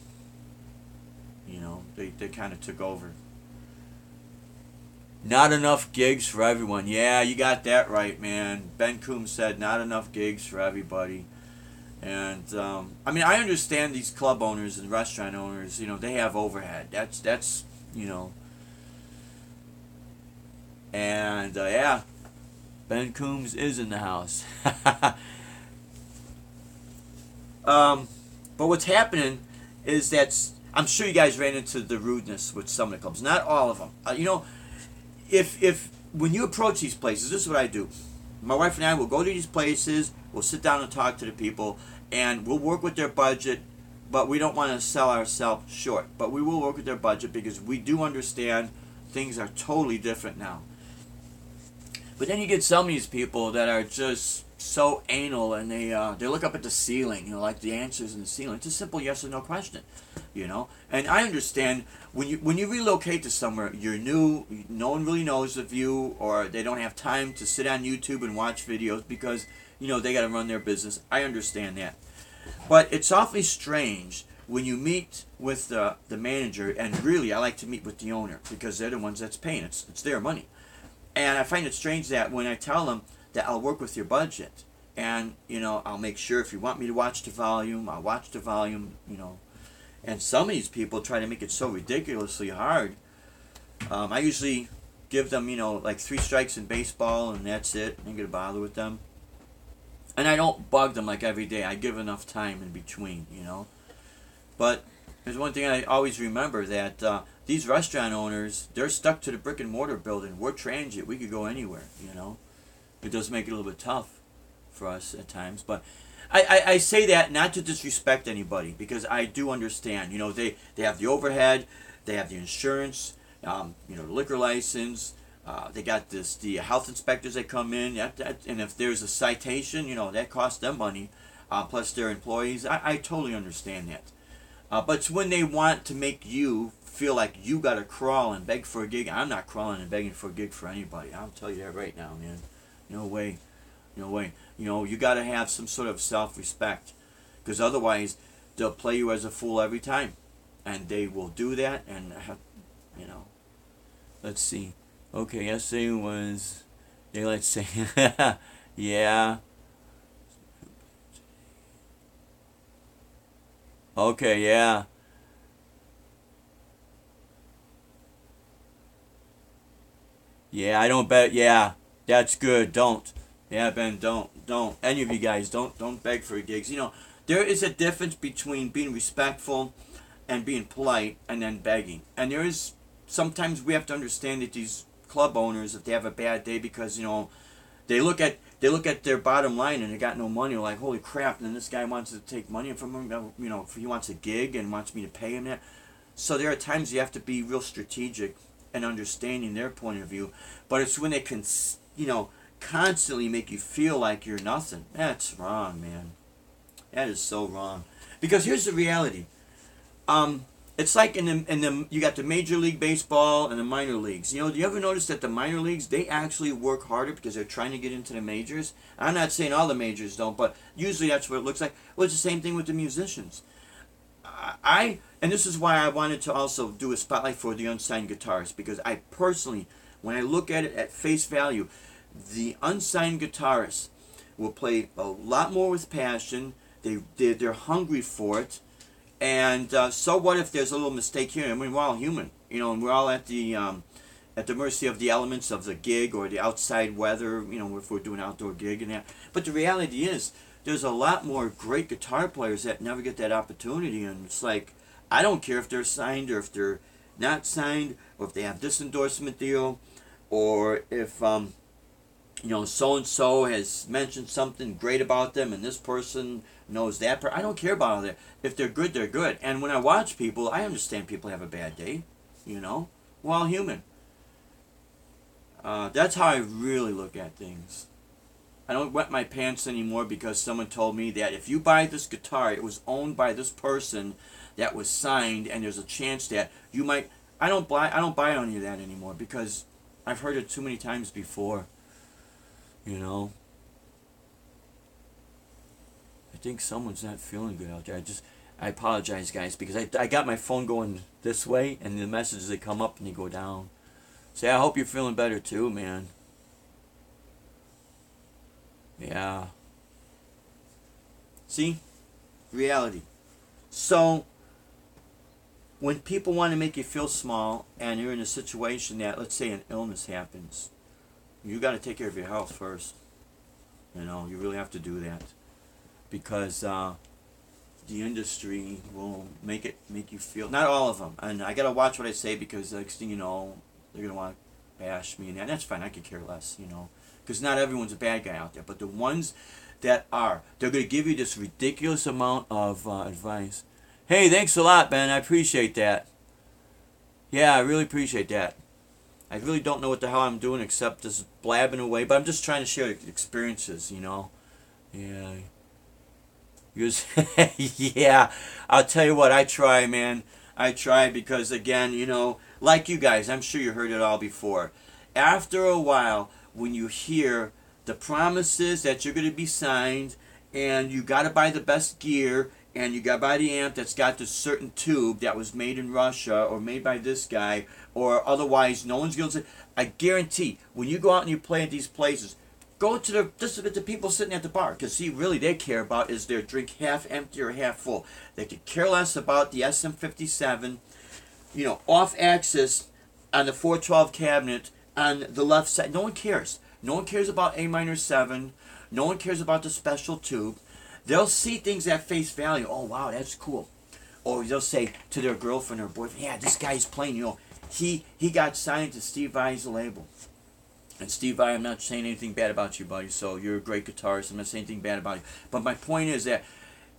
you know, they kind of took over. Not enough gigs for everyone. Yeah, you got that right, man. Ben Coombs said not enough gigs for everybody. And, I mean, I understand these club owners and restaurant owners, you know, they have overhead. That's you know... And, yeah, Ben Coombs is in the house. But what's happening is that I'm sure you guys ran into the rudeness with some of the clubs. Not all of them. You know, if when you approach these places, this is what I do. My wife and I will go to these places, we'll sit down and talk to the people, and we'll work with their budget, but we don't want to sell ourselves short. But we will work with their budget because we do understand things are totally different now. But then you get some of these people that are just so anal, and they look up at the ceiling, like the answers in the ceiling. It's a simple yes or no question, And I understand when you relocate to somewhere, you're new, no one really knows of you, or they don't have time to sit on YouTube and watch videos because they got to run their business. I understand that, but it's awfully strange when you meet with the manager, and really I like to meet with the owner because they're the ones that's paying. It's their money, and I find it strange that when I tell them that I'll work with your budget, and I'll make sure if you want me to watch the volume, I'll watch the volume, and some of these people try to make it so ridiculously hard. I usually give them like 3 strikes in baseball, and that's it. I ain't gonna bother with them, and I don't bug them like every day. I give enough time in between, But there's one thing I always remember, that these restaurant owners, they're stuck to the brick and mortar building. We're transient. We could go anywhere, It does make it a little bit tough for us at times. But I say that not to disrespect anybody, because I do understand. They have the overhead, they have the insurance, the liquor license. They got the health inspectors that come in. And if there's a citation, that costs them money, plus their employees. I totally understand that. But it's when they want to make you feel like you got to crawl and beg for a gig. I'm not crawling and begging for a gig for anybody. I'll tell you that right now, man. No way. No way. You got to have some sort of self-respect, because otherwise they'll play you as a fool every time. And they will do that, and, Let's see. Okay, yesterday was daylight saving. Yeah. Okay, yeah. Yeah, I don't bet. Yeah, that's good. Don't. Yeah, Ben, don't. Any of you guys, don't beg for gigs. There is a difference between being respectful and being polite and then begging. And there is, sometimes we have to understand that these club owners, if they have a bad day, because, they look at their bottom line and they got no money. They're like, holy crap! And then this guy wants to take money from him. If he wants a gig and wants me to pay him that. So there are times you have to be real strategic and understanding their point of view. But it's when they can, constantly make you feel like you're nothing. That's wrong, man. That is so wrong. Because here's the reality. It's like in the you got the Major League Baseball and the minor leagues. Do you ever notice that the minor leagues, they actually work harder because they're trying to get into the majors? I'm not saying all the majors don't, but usually that's what it looks like. Well, it's the same thing with the musicians. And this is why I wanted to also do a spotlight for the Unsigned Guitarist, because I personally, when I look at it at face value, the Unsigned Guitarist will play a lot more with passion. They're hungry for it. And so what if there's a little mistake here? I mean, we're all human, and we're all at the mercy of the elements of the gig or the outside weather, if we're doing an outdoor gig and that. But the reality is, there's a lot more great guitar players that never get that opportunity, and it's like, I don't care if they're signed or if they're not signed, or if they have this endorsement deal, or if so-and-so has mentioned something great about them, and this person knows that. I don't care about all that. If they're good, they're good. And when I watch people, I understand people have a bad day. We're all human. That's how I really look at things. I don't wet my pants anymore because someone told me that if you buy this guitar, it was owned by this person that was signed, and there's a chance that you might. I don't buy any of that anymore because I've heard it too many times before. I think someone's not feeling good out there. I apologize, guys, because I got my phone going this way, and the messages, they come up and they go down. So I hope you're feeling better too, man. Yeah. See? Reality. So, when people want to make you feel small, and you're in a situation that, let's say an illness happens, you got to take care of your health first. You really have to do that. Because the industry will make you feel, not all of them, and I got to watch what I say, because next thing you know, they're going to want to bash me, and that's fine, I could care less, because not everyone's a bad guy out there, but the ones that are, they're going to give you this ridiculous amount of advice. Hey, thanks a lot, Ben, I appreciate that. Yeah, I really appreciate that. I really don't know what the hell I'm doing except just blabbing away, but I'm just trying to share experiences, Yeah. Yeah, I'll tell you what, I try, man. I try because, again, like you guys, I'm sure you heard it all before. After a while, when you hear the promises that you're going to be signed, and you got to buy the best gear, and you got to buy the amp that's got this certain tube that was made in Russia, or made by this guy, or otherwise no one's going to say, I guarantee, when you go out and you play at these places, go to just look at the people sitting at the bar, because see, really they care about is their drink half empty or half full. They could care less about the SM57, off axis on the 412 cabinet on the left side. No one cares. No one cares about A minor 7. No one cares about the special tube. They'll see things at face value. Oh wow, that's cool. Or they'll say to their girlfriend or boyfriend, yeah, this guy's playing. He got signed to Steve Vai's label. And Steve Vai, I'm not saying anything bad about you, buddy, so you're a great guitarist. I'm not saying anything bad about you. But my point is that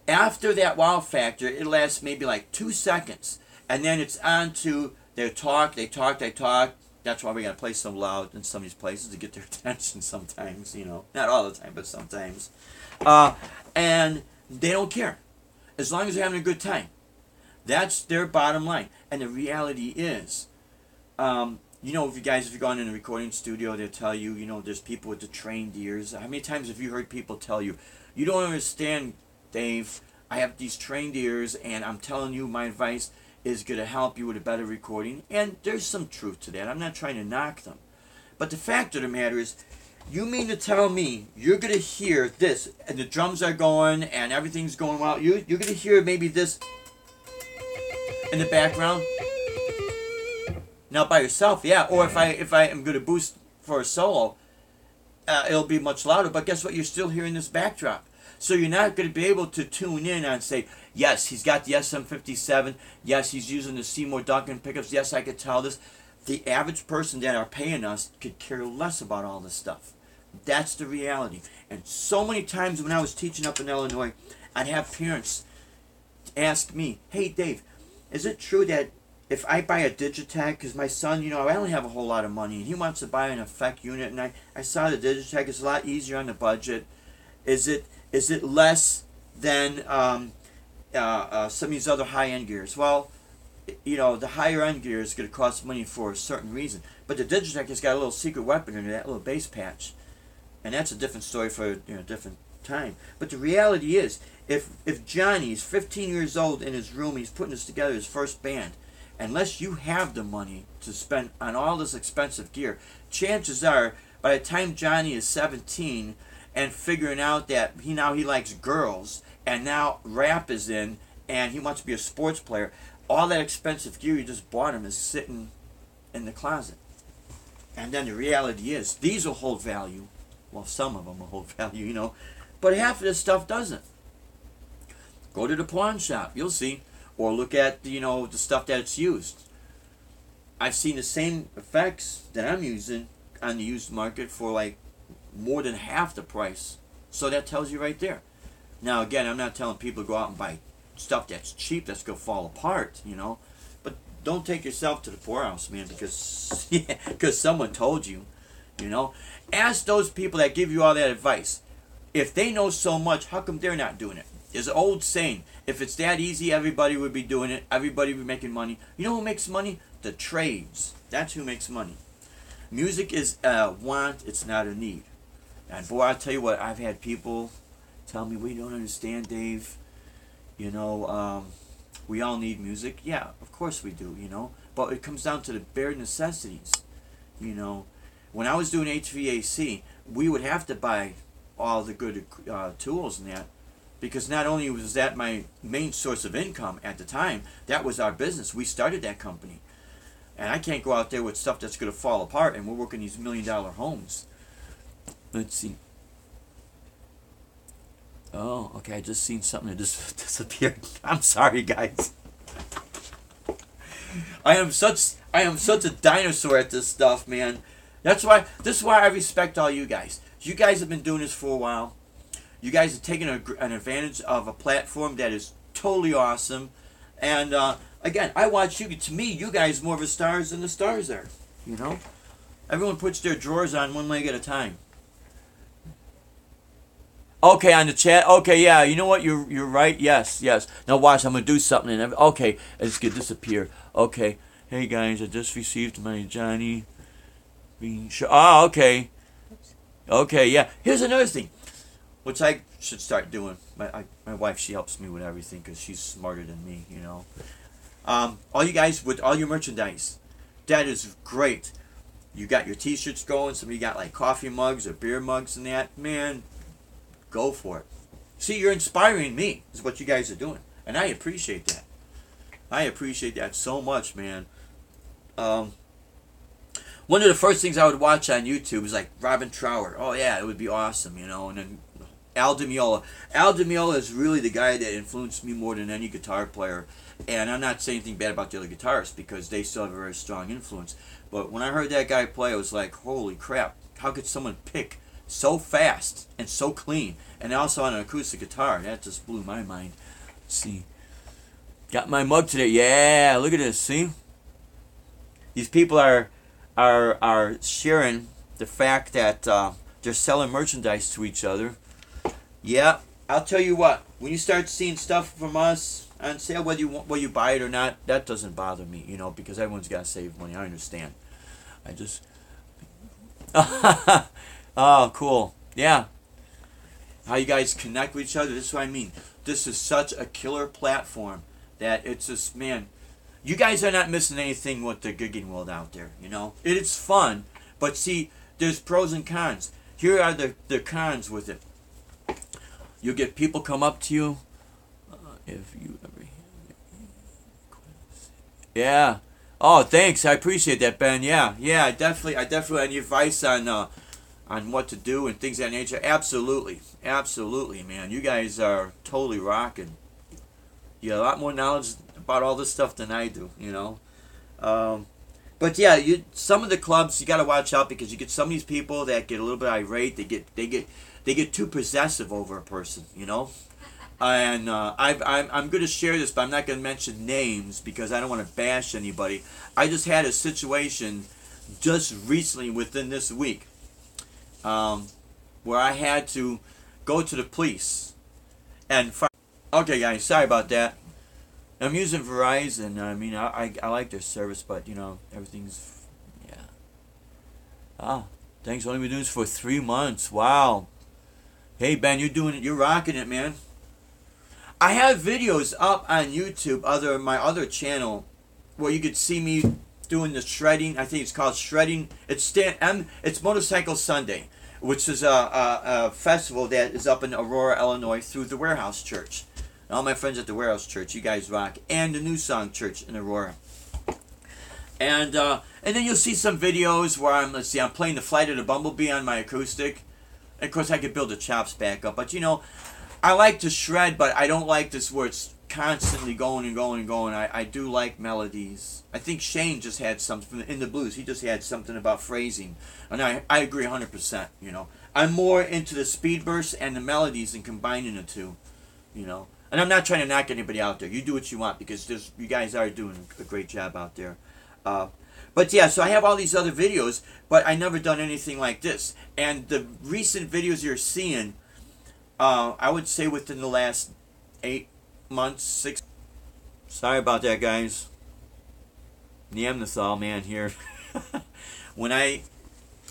after that wow factor, it lasts maybe like 2 seconds. And then it's on to their talk, they talk. That's why we got to play so loud in some of these places to get their attention sometimes, Not all the time, but sometimes. And they don't care. As long as they're having a good time. That's their bottom line. And the reality is, if you've gone in a recording studio, they'll tell you, there's people with the trained ears. How many times have you heard people tell you, you don't understand, Dave, I have these trained ears, and I'm telling you my advice is going to help you with a better recording. And there's some truth to that. I'm not trying to knock them. But the fact of the matter is, you mean to tell me you're going to hear this, and the drums are going, and everything's going well, you're going to hear maybe this in the background? Now by yourself, yeah. Or if I am going to boost for a solo, it'll be much louder. But guess what? You're still hearing this backdrop. So you're not going to be able to tune in and say, yes, he's got the SM57. Yes, he's using the Seymour Duncan pickups. Yes, I could tell this. The average person that are paying us could care less about all this stuff. That's the reality. And so many times when I was teaching up in Illinois, I'd have parents ask me, hey, Dave, is it true that if I buy a Digitech, because my son, I only have a whole lot of money, and he wants to buy an effect unit, and I saw the Digitech is a lot easier on the budget. Is it less than some of these other high-end gears? Well, the higher-end gear is going to cost money for a certain reason. But the Digitech has got a little secret weapon under that little bass patch. And that's a different story for a different time. But the reality is, if Johnny's 15 years old in his room, he's putting this together, his first band, unless you have the money to spend on all this expensive gear, chances are, by the time Johnny is 17 and figuring out that he likes girls, and now rap is in, and he wants to be a sports player, all that expensive gear you just bought him is sitting in the closet. And then the reality is, these will hold value. Well, some of them will hold value, but half of this stuff doesn't. Go to the pawn shop, you'll see. Or look at, the stuff that it's used. I've seen the same effects that I'm using on the used market for like more than half the price. So that tells you right there. Now again, I'm not telling people to go out and buy stuff that's cheap that's going to fall apart, But don't take yourself to the poorhouse, man, because someone told you, Ask those people that give you all that advice. If they know so much, how come they're not doing it? There's an old saying, if it's that easy, everybody would be doing it. Everybody would be making money. You know who makes money? The trades. That's who makes money. Music is a want, it's not a need. And boy, I'll tell you what, I've had people tell me, we don't understand, Dave. We all need music. Yeah, of course we do, But it comes down to the bare necessities. When I was doing HVAC, we would have to buy all the good tools and that. Because not only was that my main source of income at the time, that was our business. We started that company. And I can't go out there with stuff that's going to fall apart, and we're working these $1 million homes. Let's see. Oh, okay, I just seen something that just disappeared. I'm sorry, guys. I am such a dinosaur at this stuff, man. This is why I respect all you guys. You guys have been doing this for a while. You guys have taken an advantage of a platform that is totally awesome. And again, I watch you. To me, you guys are more of a stars than the stars are. Everyone puts their drawers on one leg at a time. Okay, on the chat. Okay, yeah. You know what? You're right. Yes, yes. Now watch. I'm gonna do something. And okay, it's gonna disappear. Okay. Hey guys, I just received my Johnny being sure. Ah, okay. Okay, yeah. Here's another thing, which I should start doing. My wife, she helps me with everything because she's smarter than me. You know. All you guys with all your merchandise, that is great. You got your T-shirts going. Some of you got like coffee mugs or beer mugs and that. Man, go for it. See, you're inspiring me. Is what you guys are doing, and I appreciate that. I appreciate that so much, man. One of the first things I would watch on YouTube is like Robin Trower. Oh yeah, it would be awesome, you know. And then Al Di Meola. Al Di Meola is really the guy that influenced me more than any guitar player. And I'm not saying anything bad about the other guitarists because they still have a very strong influence. But when I heard that guy play, I was like, holy crap! How could someone pick so fast and so clean, and also on an acoustic guitar? That just blew my mind. Let's see. Got my mug today. Yeah, look at this. See, these people are sharing the fact that they're selling merchandise to each other. Yeah, I'll tell you what. When you start seeing stuff from us on sale, whether you buy it or not, that doesn't bother me, you know, because everyone's got to save money. I understand. I just. Oh, cool. Yeah. How you guys connect with each other. This is what I mean. This is such a killer platform that it's just, man, you guys are not missing anything with the gigging world out there, you know. It's fun, but see, there's pros and cons. Here are the cons with it. You get people come up to you. If you ever. Yeah. Oh, thanks. I appreciate that, Ben. Yeah, yeah. I definitely any advice on what to do and things of that nature. Absolutely, absolutely, man. You guys are totally rocking. You got a lot more knowledge about all this stuff than I do, you know. But yeah, some of the clubs you got to watch out because you get some of these people that get a little bit irate. They get too possessive over a person, you know. And I'm going to share this, but I'm not going to mention names because I don't want to bash anybody. I just had a situation just recently within this week where I had to go to the police and okay, guys, sorry about that. I'm using Verizon. I mean, I like their service, but you know, everything's yeah. Ah, thanks. Only been doing this for 3 months. Wow. Hey Ben, you're rocking it, man. I have videos up on YouTube, my other channel, where you could see me doing the shredding. I think it's called shredding. It's Motorcycle Sunday, which is a festival that is up in Aurora, Illinois, through the Warehouse Church. And all my friends at the Warehouse Church, you guys rock, and the New Song Church in Aurora. And then you'll see some videos where I'm playing the Flight of the Bumblebee on my acoustic. And of course, I could build the chops back up, but you know, I like to shred, but I don't like this where it's constantly going and going and going. I do like melodies. I think Shane just had something in the blues. He just had something about phrasing. And I agree 100%, you know. I'm more into the speed bursts and the melodies and combining the two, you know. And I'm not trying to knock anybody out there. You do what you want because you guys are doing a great job out there. But yeah, so I have all these other videos, but I never done anything like this. And the recent videos you're seeing, I would say within the last 8 months, 6. Sorry about that, guys. Neanderthal man here. When I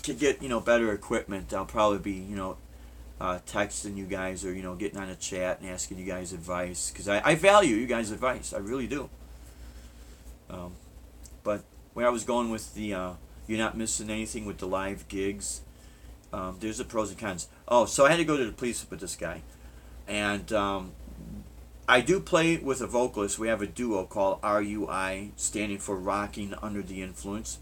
could get, you know, better equipment, I'll probably be, you know, texting you guys or, you know, getting on a chat and asking you guys advice. Because I value you guys' advice. I really do. But where I was going with the, you're not missing anything with the live gigs. There's the pros and cons. Oh, so I had to go to the police with this guy. And I do play with a vocalist. We have a duo called RUI, standing for Rocking Under the Influence.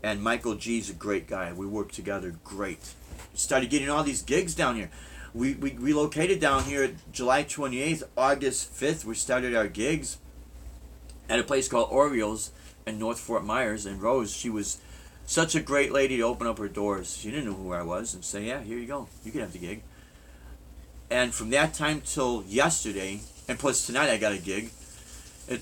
And Michael G's a great guy. We work together great. Started getting all these gigs down here. We relocated down here July 28th, August 5th. We started our gigs at a place called Orioles in North Fort Myers. And Rose, she was such a great lady to open up her doors. She didn't know who I was and say, yeah, here you go. You can have the gig. And from that time till yesterday, and plus tonight I got a gig.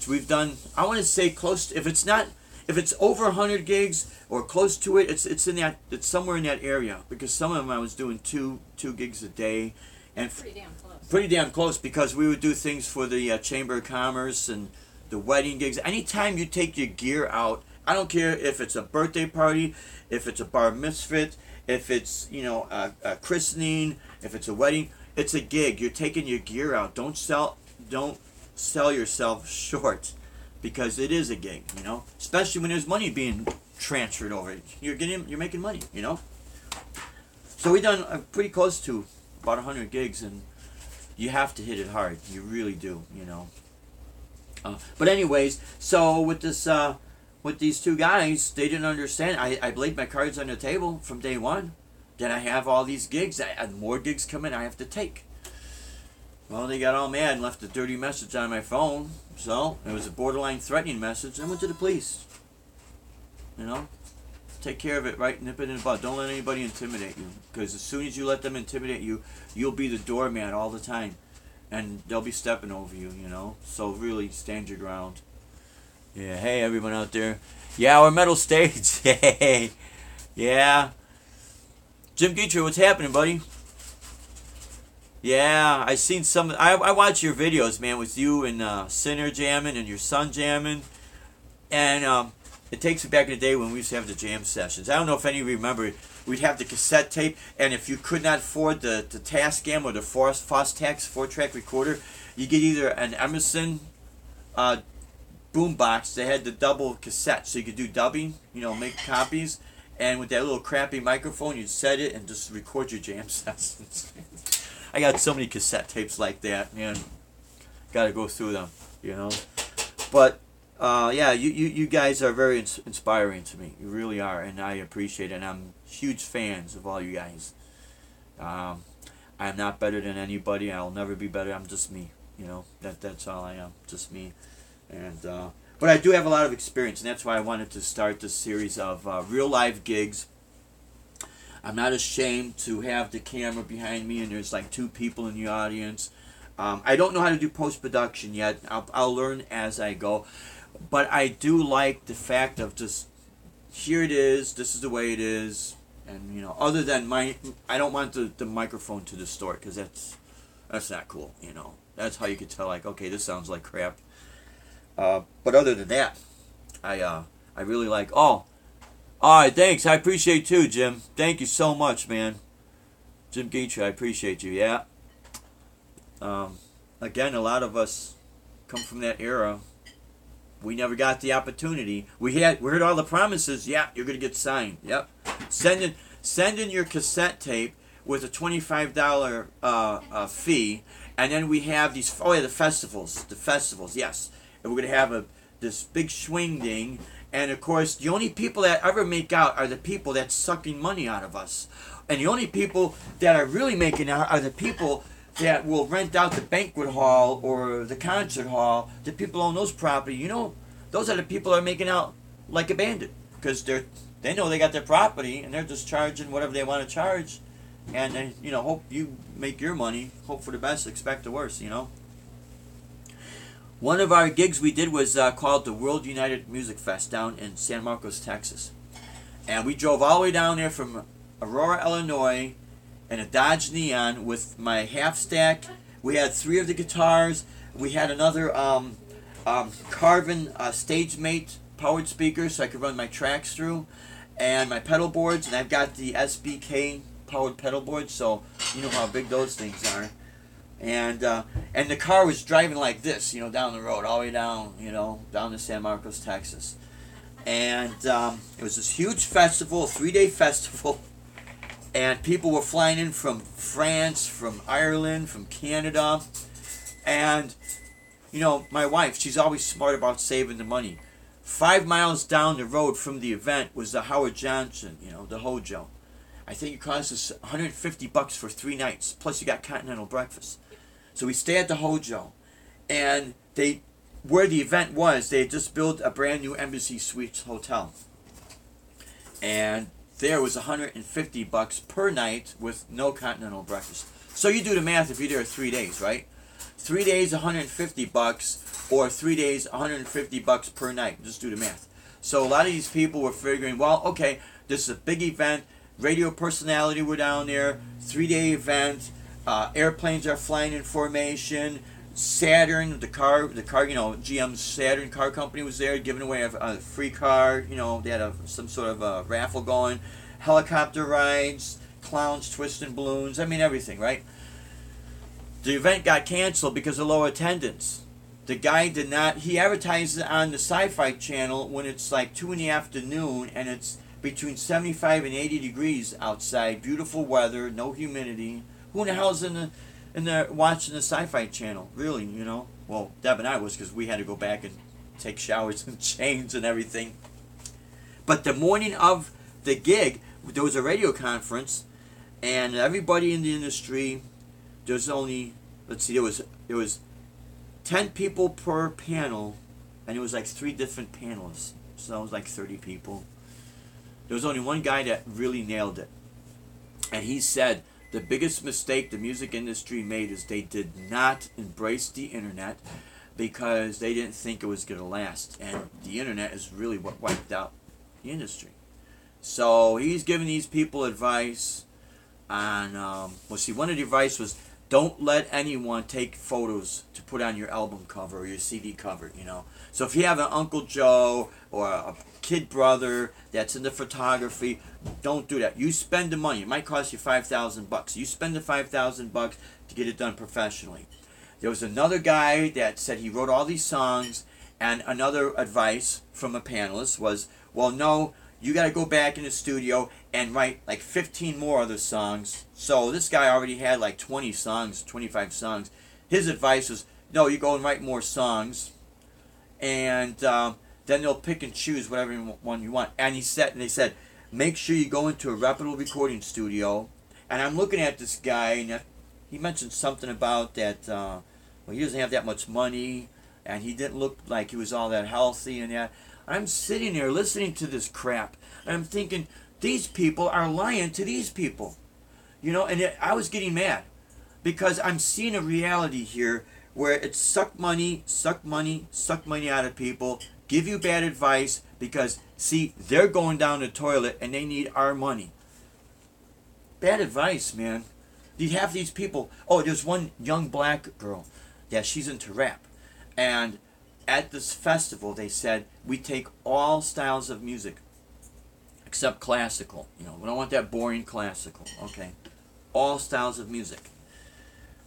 We've done, I want to say close to, if it's over 100 gigs or close to it, it's somewhere in that area, because some of them I was doing two gigs a day, And pretty damn close. Pretty damn close, because we would do things for the Chamber of Commerce and the wedding gigs. Anytime you take your gear out, I don't care if it's a birthday party, if it's a bar mitzvah, if it's, you know, a christening, if it's a wedding, it's a gig. You're taking your gear out. Don't sell yourself short, because it is a gig, you know. Especially when there's money being transferred over. You're making money, you know. So we done pretty close to about 100 gigs, and you have to hit it hard. You really do, you know. But anyways, so with this, with these two guys, they didn't understand. I laid my cards on the table from day one. Then I have all these gigs. And more gigs come in I have to take. Well, they got all mad and left a dirty message on my phone. So it was a borderline threatening message. I went to the police. You know, take care of it, right? Nip it in the bud. Don't let anybody intimidate you, because as soon as you let them intimidate you, you'll be the doormat all the time, and they'll be stepping over you. You know, so really stand your ground. Yeah. Hey, everyone out there. Yeah, our metal stage. Hey. Yeah. Jim Guitarist, what's happening, buddy? Yeah, I seen some. I watch your videos, man, with you and Sinner jamming and your son jamming, and it takes me back in the day when we used to have the jam sessions. I don't know if any of you remember. We'd have the cassette tape, and if you could not afford the Tascam or the Fostax 4-track recorder, you get either an Emerson boombox that had the double cassette, so you could do dubbing, you know, make copies, and with that little crappy microphone, you'd set it and just record your jam sessions. I got so many cassette tapes like that, man. Got to go through them, you know. But yeah, you guys are very inspiring to me. You really are, and I appreciate it. And I'm huge fans of all you guys. I'm not better than anybody. I'll never be better. I'm just me. You know, that's all I am. Just me. And but I do have a lot of experience, and that's why I wanted to start this series of real live gigs. I'm not ashamed to have the camera behind me, and there's like 2 people in the audience. I don't know how to do post-production yet. I'll learn as I go. But I do like the fact of just, here it is, this is the way it is. And, you know, other than I don't want the microphone to distort, because that's not cool, you know. That's how you could tell, like, okay, this sounds like crap. But other than that, I really like, all right, thanks. I appreciate you too, Jim. Thank you so much, man. Jim Guitarist, I appreciate you, yeah. Again, a lot of us come from that era. We never got the opportunity. We heard all the promises. Yeah, you're going to get signed. Yep. Send in your cassette tape with a $25 fee. And then we have these, oh yeah, the festivals, yes. And we're going to have this big swing ding. And of course, the only people that ever make out are the people that's sucking money out of us. And the only people that are really making out are the people that will rent out the banquet hall or the concert hall. The people own those property. You know, those are the people that are making out like a bandit, because they know they got their property and they're just charging whatever they want to charge. And they, you know, hope you make your money. Hope for the best, expect the worst. You know. One of our gigs we did was called the World United Music Fest down in San Marcos, Texas. And we drove all the way down there from Aurora, Illinois in a Dodge Neon with my half stack. We had 3 of the guitars. We had another Carvin StageMate powered speaker so I could run my tracks through, and my pedal boards. And I've got the SBK powered pedal boards, so you know how big those things are. And the car was driving like this, you know, down the road, all the way down, you know, down to San Marcos, Texas. And it was this huge festival, 3-day festival, and people were flying in from France, from Ireland, from Canada. And, you know, my wife, she's always smart about saving the money. 5 miles down the road from the event was the Howard Johnson, you know, the Hojo. I think it cost us $150 for 3 nights, plus you got continental breakfast. So we stay at the Hojo, and where the event was, they had just built a brand new Embassy Suites hotel. And there was $150 per night with no continental breakfast. So you do the math if you're there 3 days, right? 3 days, $150, or 3 days, $150 per night. Just do the math. So a lot of these people were figuring, well, okay, this is a big event. Radio personality were down there. 3-day event. Airplanes are flying in formation. Saturn, the car, GM's Saturn car company was there giving away a free car. They had some sort of a raffle going. Helicopter rides, clowns twisting balloons. I mean, everything, right? The event got canceled because of low attendance. The guy did not. He advertised it on the Sci-Fi Channel when it's like 2 in the afternoon and it's between 75 and 80 degrees outside. Beautiful weather, no humidity. Who in the hell's in the watching the Sci-Fi Channel? Really, Well, Deb and I was, because we had to go back and take showers and change and everything. But the morning of the gig, there was a radio conference, and everybody in the industry. There's only, let's see, there was 10 people per panel, and it was like 3 different panelists. So it was like 30 people. There was only one guy that really nailed it, and he said the biggest mistake the music industry made is they did not embrace the internet because they didn't think it was going to last. And the internet is really what wiped out the industry. So he's giving these people advice on, one of the advice was don't let anyone take photos to put on your album cover or your CD cover, So if you have an Uncle Joe or a kid brother that's into photography, don't do that. You spend the money. It might cost you $5,000. You spend the $5,000 to get it done professionally. There was another guy that said he wrote all these songs, and another advice from a panelist was, well, no, you got to go back in the studio and write like 15 more other songs. So this guy already had like 20 songs, 25 songs. His advice was, no, you go and write more songs, and then they'll pick and choose whatever one you want. And they said, make sure you go into a reputable recording studio. And I'm looking at this guy, and he mentioned something about that, he doesn't have that much money, and he didn't look like he was all that healthy and that. I'm sitting there listening to this crap, and I'm thinking, these people are lying to these people. I was getting mad because I'm seeing a reality here where it's suck money out of people, give you bad advice because, see, they're going down the toilet and they need our money. Bad advice, man. You have these people. Oh, there's one young black girl that she's into rap, and at this festival, they said, we take all styles of music except classical. We don't want that boring classical, okay? All styles of music.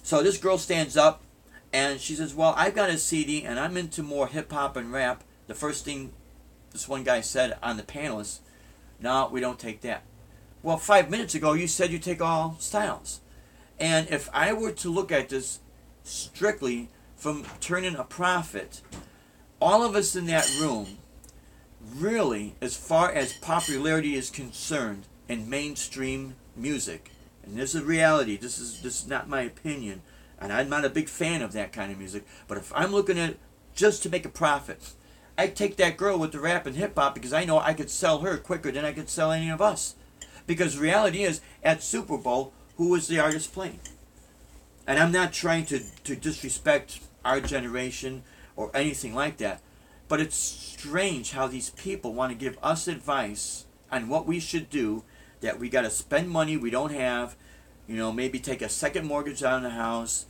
So this girl stands up, and she says, well, I've got a CD, and I'm into more hip-hop and rap. The first thing this one guy said on the panelists, no, we don't take that. Well, 5 minutes ago, you said you take all styles. And if I were to look at this strictly from turning a profit, all of us in that room, really, as far as popularity is concerned in mainstream music, and this is a reality, this is not my opinion, and I'm not a big fan of that kind of music, but if I'm looking at it just to make a profit, I'd take that girl with the rap and hip-hop because I know I could sell her quicker than I could sell any of us. Because reality is, at Super Bowl, who was the artist playing? And I'm not trying to disrespect our generation or anything like that. But it's strange how these people want to give us advice on what we should do, that we got to spend money we don't have, maybe take a second mortgage on the house,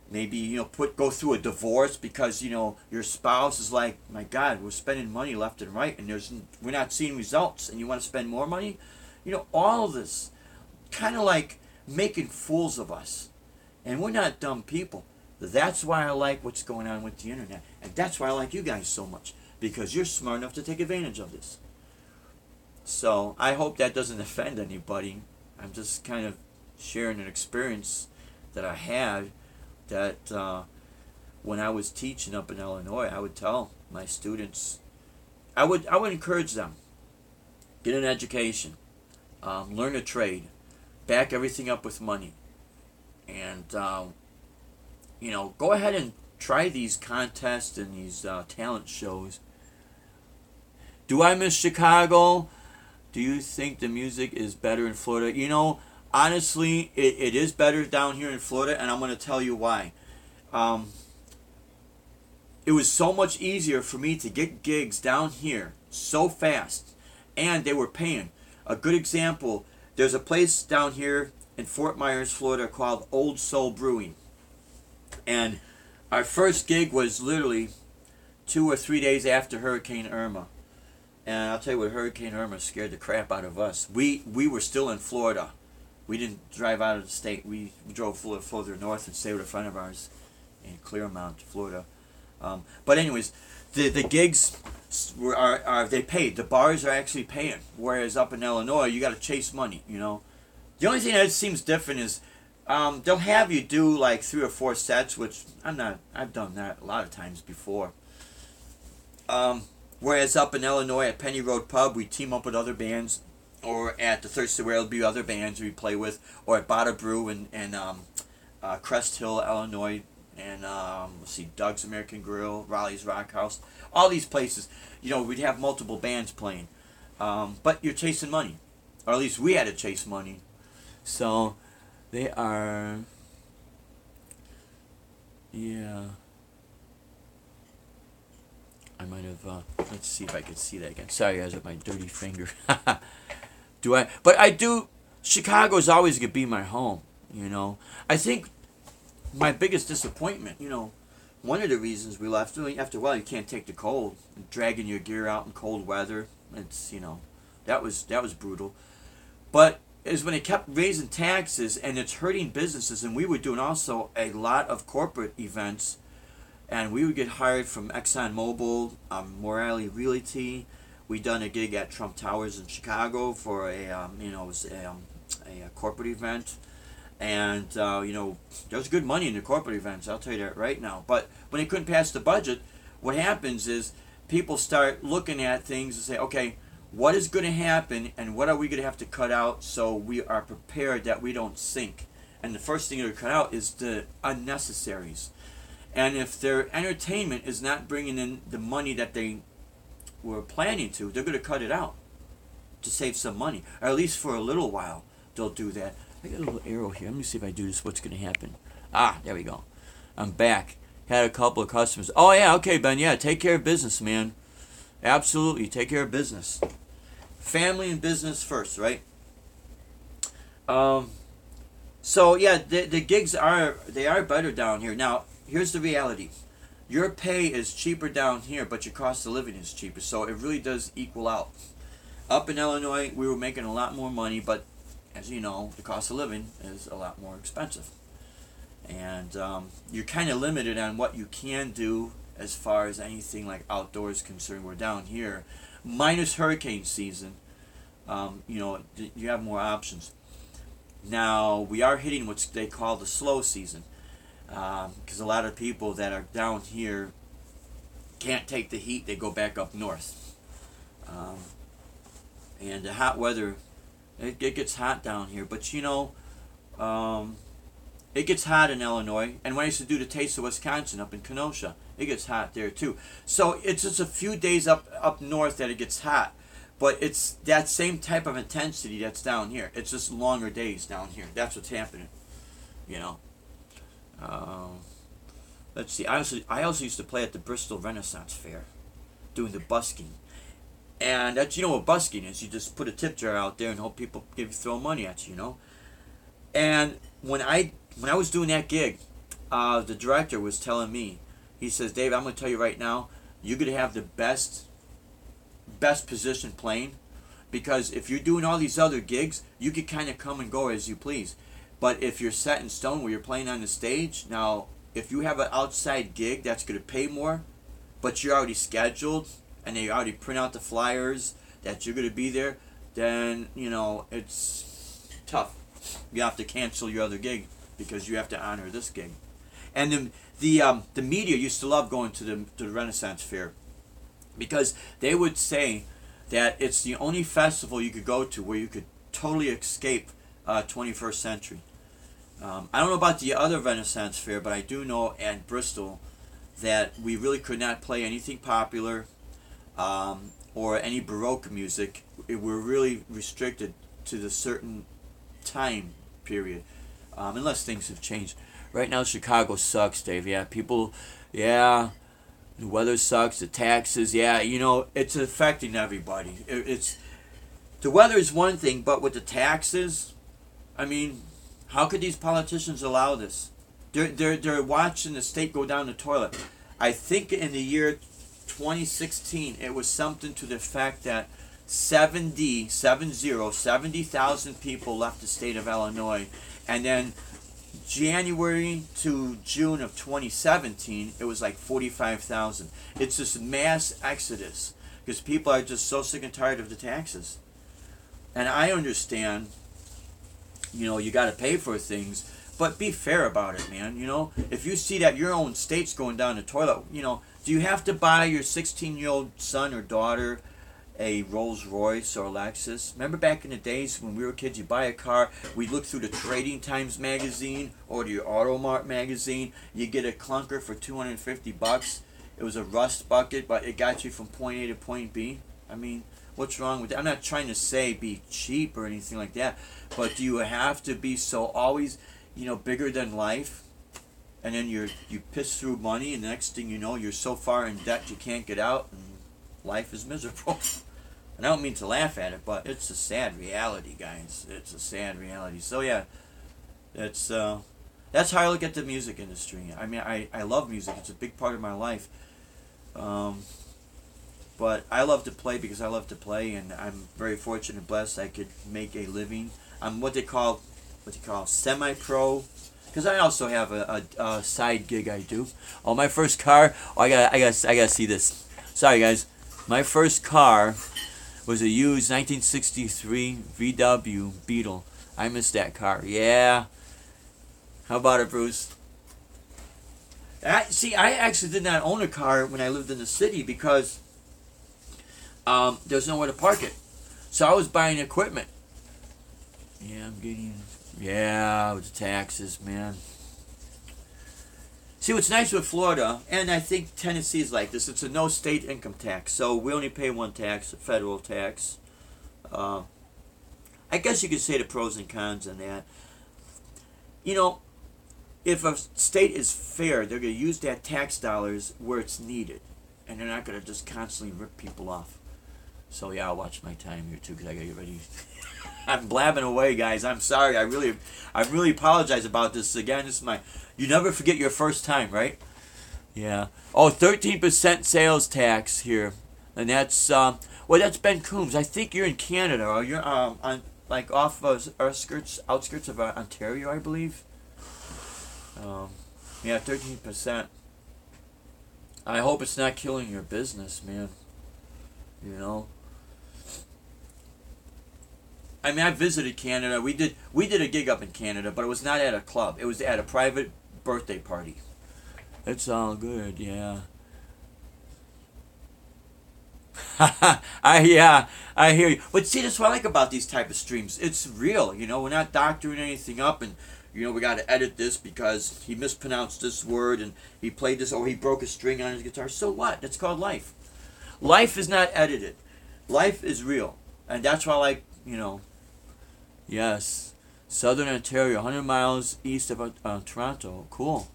maybe, go through a divorce because, your spouse is like, my God, we're spending money left and right and we're not seeing results and you want to spend more money? All of this kind of like making fools of us. And we're not dumb people. That's why I like what's going on with the internet. And that's why I like you guys so much. Because you're smart enough to take advantage of this. So I hope that doesn't offend anybody. I'm just kind of sharing an experience that I had that when I was teaching up in Illinois, I would tell my students, I would encourage them, get an education, learn a trade, back everything up with money, and go ahead and try these contests and these talent shows. Do I miss Chicago? Do you think the music is better in Florida? Honestly, it is better down here in Florida, and I'm going to tell you why. It was so much easier for me to get gigs down here so fast, and they were paying. A good example, there's a place down here in Fort Myers, Florida, called Old Soul Brewing. And our first gig was literally 2 or 3 days after Hurricane Irma. And I'll tell you what, Hurricane Irma scared the crap out of us. We were still in Florida. We didn't drive out of the state. We drove a little further north and stayed with a friend of ours in Clearmount, Florida. But anyways, the gigs are they paid. The bars are actually paying. Whereas up in Illinois, you got to chase money. You know, the only thing that seems different is they'll have you do like 3 or 4 sets, which I've done that a lot of times before. Whereas up in Illinois at Penny Road Pub, we team up with other bands, or at the Thirsty Whale, there'll be other bands we play with, or at Bada Brew in Crest Hill, Illinois, and let's see, Doug's American Grill, Raleigh's Rock House, all these places. You know, we'd have multiple bands playing, but you're chasing money, or at least we had to chase money. So they are, yeah. I might have, let's see if I can see that again. Sorry guys, with my dirty finger. But I do, Chicago's always going to be my home, you know. I think my biggest disappointment, you know, one of the reasons we left, after a while you can't take the cold, dragging your gear out in cold weather, it's, you know, that was brutal. But is when it kept raising taxes and it's hurting businesses, and we were doing also a lot of corporate events. And we would get hired from ExxonMobil, Morale Realty. We done a gig at Trump Towers in Chicago for a it was a corporate event, and you know, there was good money in the corporate events. I'll tell you that right now. But when they couldn't pass the budget, what happens is people start looking at things and say, okay, what is going to happen, and what are we going to have to cut out so we are prepared that we don't sink. And the first thing to cut out is the unnecessaries. And if their entertainment is not bringing in the money that they were planning to, they're going to cut it out to save some money. Or at least for a little while, they'll do that. I got a little arrow here. Let me see if I do this. What's going to happen? Ah, there we go. I'm back. Had a couple of customers. Oh, yeah, okay, Ben. Yeah, take care of business, man. Absolutely. Take care of business. Family and business first, right? So, yeah, the gigs are better down here. Now, here's the reality. Your pay is cheaper down here, but your cost of living is cheaper. So it really does equal out. Up in Illinois, we were making a lot more money, but as you know, the cost of living is a lot more expensive. And you're kind of limited on what you can do as far as anything like outdoors concerned. We're down here, minus hurricane season, you know, you have more options. Now, we are hitting what they call the slow season. Because a lot of people that are down here can't take the heat, they go back up north. And the hot weather, it gets hot down here. But you know, it gets hot in Illinois. And when I used to do the Taste of Wisconsin up in Kenosha, it gets hot there too. So it's just a few days up north that it gets hot. But it's that same type of intensity that's down here. It's just longer days down here. That's what's happening, you know. Let's see. I also used to play at the Bristol Renaissance Fair, doing the busking. And that's, you know what busking is. You just put a tip jar out there and hope people throw money at you, you know. And when I was doing that gig, the director was telling me, he says, Dave, I'm going to tell you right now, you're going to have the best position playing, because if you're doing all these other gigs, you can kind of come and go as you please. But if you're set in stone where you're playing on the stage, now if you have an outside gig that's going to pay more, but you're already scheduled and they already print out the flyers that you're going to be there, then, you know, it's tough. You have to cancel your other gig because you have to honor this gig. And the media used to love going to the Renaissance Fair, because they would say that it's the only festival you could go to where you could totally escape 21st century. I don't know about the other Renaissance Fair, but I do know at Bristol that we really could not play anything popular or any Baroque music. We're really restricted to the certain time period, unless things have changed. Right now, Chicago sucks, Dave. Yeah, people, yeah, the weather sucks, the taxes, yeah, you know, it's affecting everybody. The weather is one thing, but with the taxes, I mean, How could these politicians allow this? They're watching the state go down the toilet. I think in the year 2016, it was something to the fact that 70,000 people left the state of Illinois. And then January to June of 2017, it was like 45,000. It's this mass exodus because people are just so sick and tired of the taxes. And I understand, you got to pay for things, but be fair about it, man. If you see that your own state's going down the toilet, do you have to buy your 16-year-old son or daughter a Rolls Royce or a Lexus? Remember back in the days when we were kids, you buy a car, we'd look through the Trading Times magazine or the Auto Mart magazine, you get a clunker for $250. It was a rust bucket, but it got you from point A to point B. I mean, what's wrong with that? I'm not trying to say be cheap or anything like that, but do you have to be so always, bigger than life? And then you piss through money, and the next thing you know, you're so far in debt you can't get out, and life is miserable. And I don't mean to laugh at it, but it's a sad reality, guys. It's a sad reality. So yeah, that's how I look at the music industry. I mean, I love music. It's a big part of my life. But I love to play because I love to play, and I'm very fortunate and blessed I could make a living. I'm what they call semi-pro, because I also have a side gig I do. Oh, my first car. Oh, I gotta see this. Sorry, guys. My first car was a used 1963 VW Beetle. I missed that car. Yeah. How about it, Bruce? I actually did not own a car when I lived in the city because there's nowhere to park it. So I was buying equipment. Yeah, with the taxes, man. See, what's nice with Florida, and I think Tennessee is like this, it's a no state income tax. So we only pay one tax, a federal tax. I guess you could say the pros and cons on that. If a state is fair, they're going to use that tax dollars where it's needed. And they're not going to just constantly rip people off. So yeah, I'll watch my time here too because I got to get ready. I'm blabbing away, guys. I'm sorry. I really apologize about this. Again, this is you never forget your first time, right? Yeah. Oh, 13% sales tax here. And that's, that's Ben Coombs. I think you're in Canada, or you're on, like, off of outskirts of Ontario, I believe. Yeah, 13%. I hope it's not killing your business, man. I mean, I visited Canada. We did a gig up in Canada, but it was not at a club. It was at a private birthday party. It's all good, yeah. I hear you. But see, that's what I like about these type of streams. It's real, We're not doctoring anything up, and we got to edit this because he mispronounced this word and he played this, or he broke a string on his guitar. So what? That's called life. Life is not edited. Life is real, and that's why I like, Yes, Southern Ontario, 100 miles east of Toronto. Cool.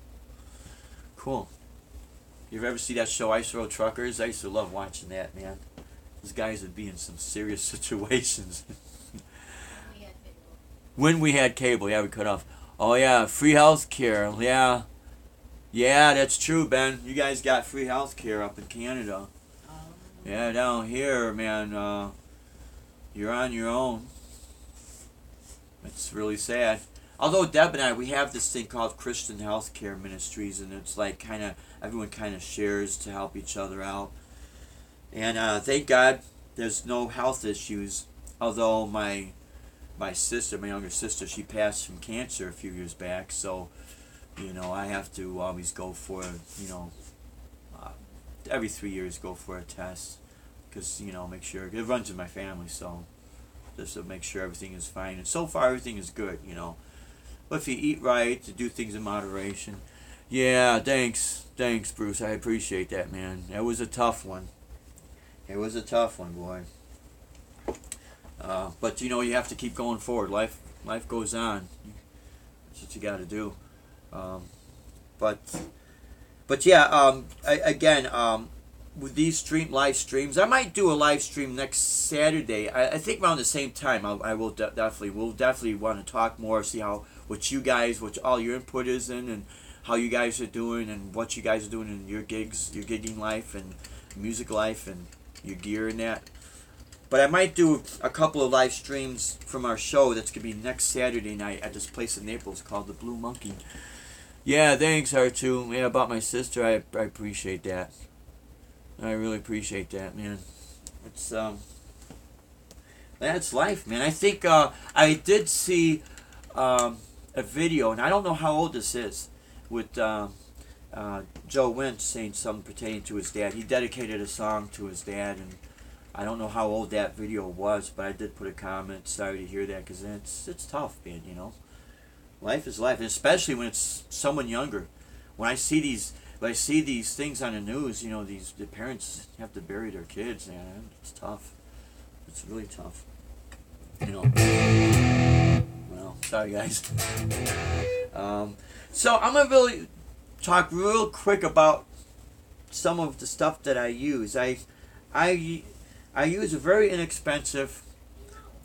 You ever see that show Ice Road Truckers? I used to love watching that, man. Those guys would be in some serious situations. When we had cable, yeah, we cut off. Oh yeah, free health care, yeah. Yeah, that's true, Ben. You guys got free health care up in Canada. Yeah, down here, man, you're on your own. It's really sad. Although Deb and I, we have this thing called Christian Healthcare Ministries, and it's like everyone kind of shares to help each other out. And thank God there's no health issues. Although my younger sister, she passed from cancer a few years back, so I have to always go for every 3 years go for a test because make sure it runs in my family, so just to make sure everything is fine. And so far everything is good, But if you eat right, to do things in moderation. Yeah, thanks, Bruce. I appreciate that, man. It was a tough one. It was a tough one, boy. But you have to keep going forward. Life goes on. That's what you got to do. But yeah. Again, with these live streams, I might do a live stream next Saturday. I think around the same time. We'll definitely want to talk more, see how what you guys, what all your input is in, and how you guys are doing, and what you guys are doing in your gigs, your gigging life, and music life, and your gear and that. But I might do a couple of live streams from our show that's going to be next Saturday night at this place in Naples called the Blue Monkey. Yeah, thanks, R2. Yeah, about my sister, I appreciate that. I really appreciate that, man. It's, that's life, man. I think, I did see, a video, and I don't know how old this is, with, Joe Wentz saying something pertaining to his dad. He dedicated a song to his dad, and I don't know how old that video was, but I did put a comment. Sorry to hear that, because it's tough, man. You know, life is life, and especially when it's someone younger. When I see these things on the news, you know, the parents have to bury their kids, man. It's tough. It's really tough. You know. Well, sorry guys. So I'm gonna really talk real quick about some of the stuff that I use. I use a very inexpensive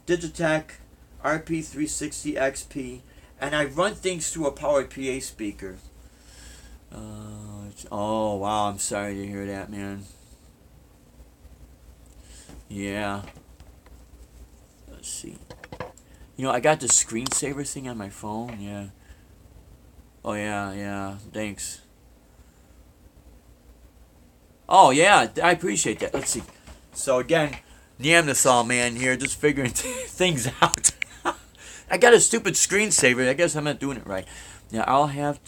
Digitech RP360 XP, and I run things through a powered PA speaker. Oh wow, I'm sorry to hear that, man. Yeah. Let's see. You know, I got the screensaver thing on my phone. Yeah. Oh yeah. Thanks. Oh yeah, I appreciate that. Let's see. So again, Neanderthal man here, just figuring things out. I got a stupid screensaver. I guess I'm not doing it right. Yeah, I'll have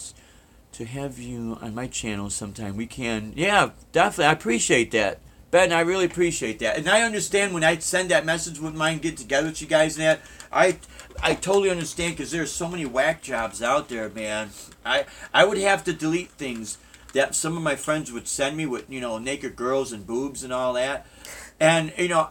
to have you on my channel sometime. We can. Yeah, definitely. I appreciate that, Ben. I really appreciate that, and I understand when I send that message with mine, get together with you guys, and that I totally understand, because there's so many whack jobs out there, man. I would have to delete things that some of my friends would send me with, you know, naked girls and boobs and all that. And, you know,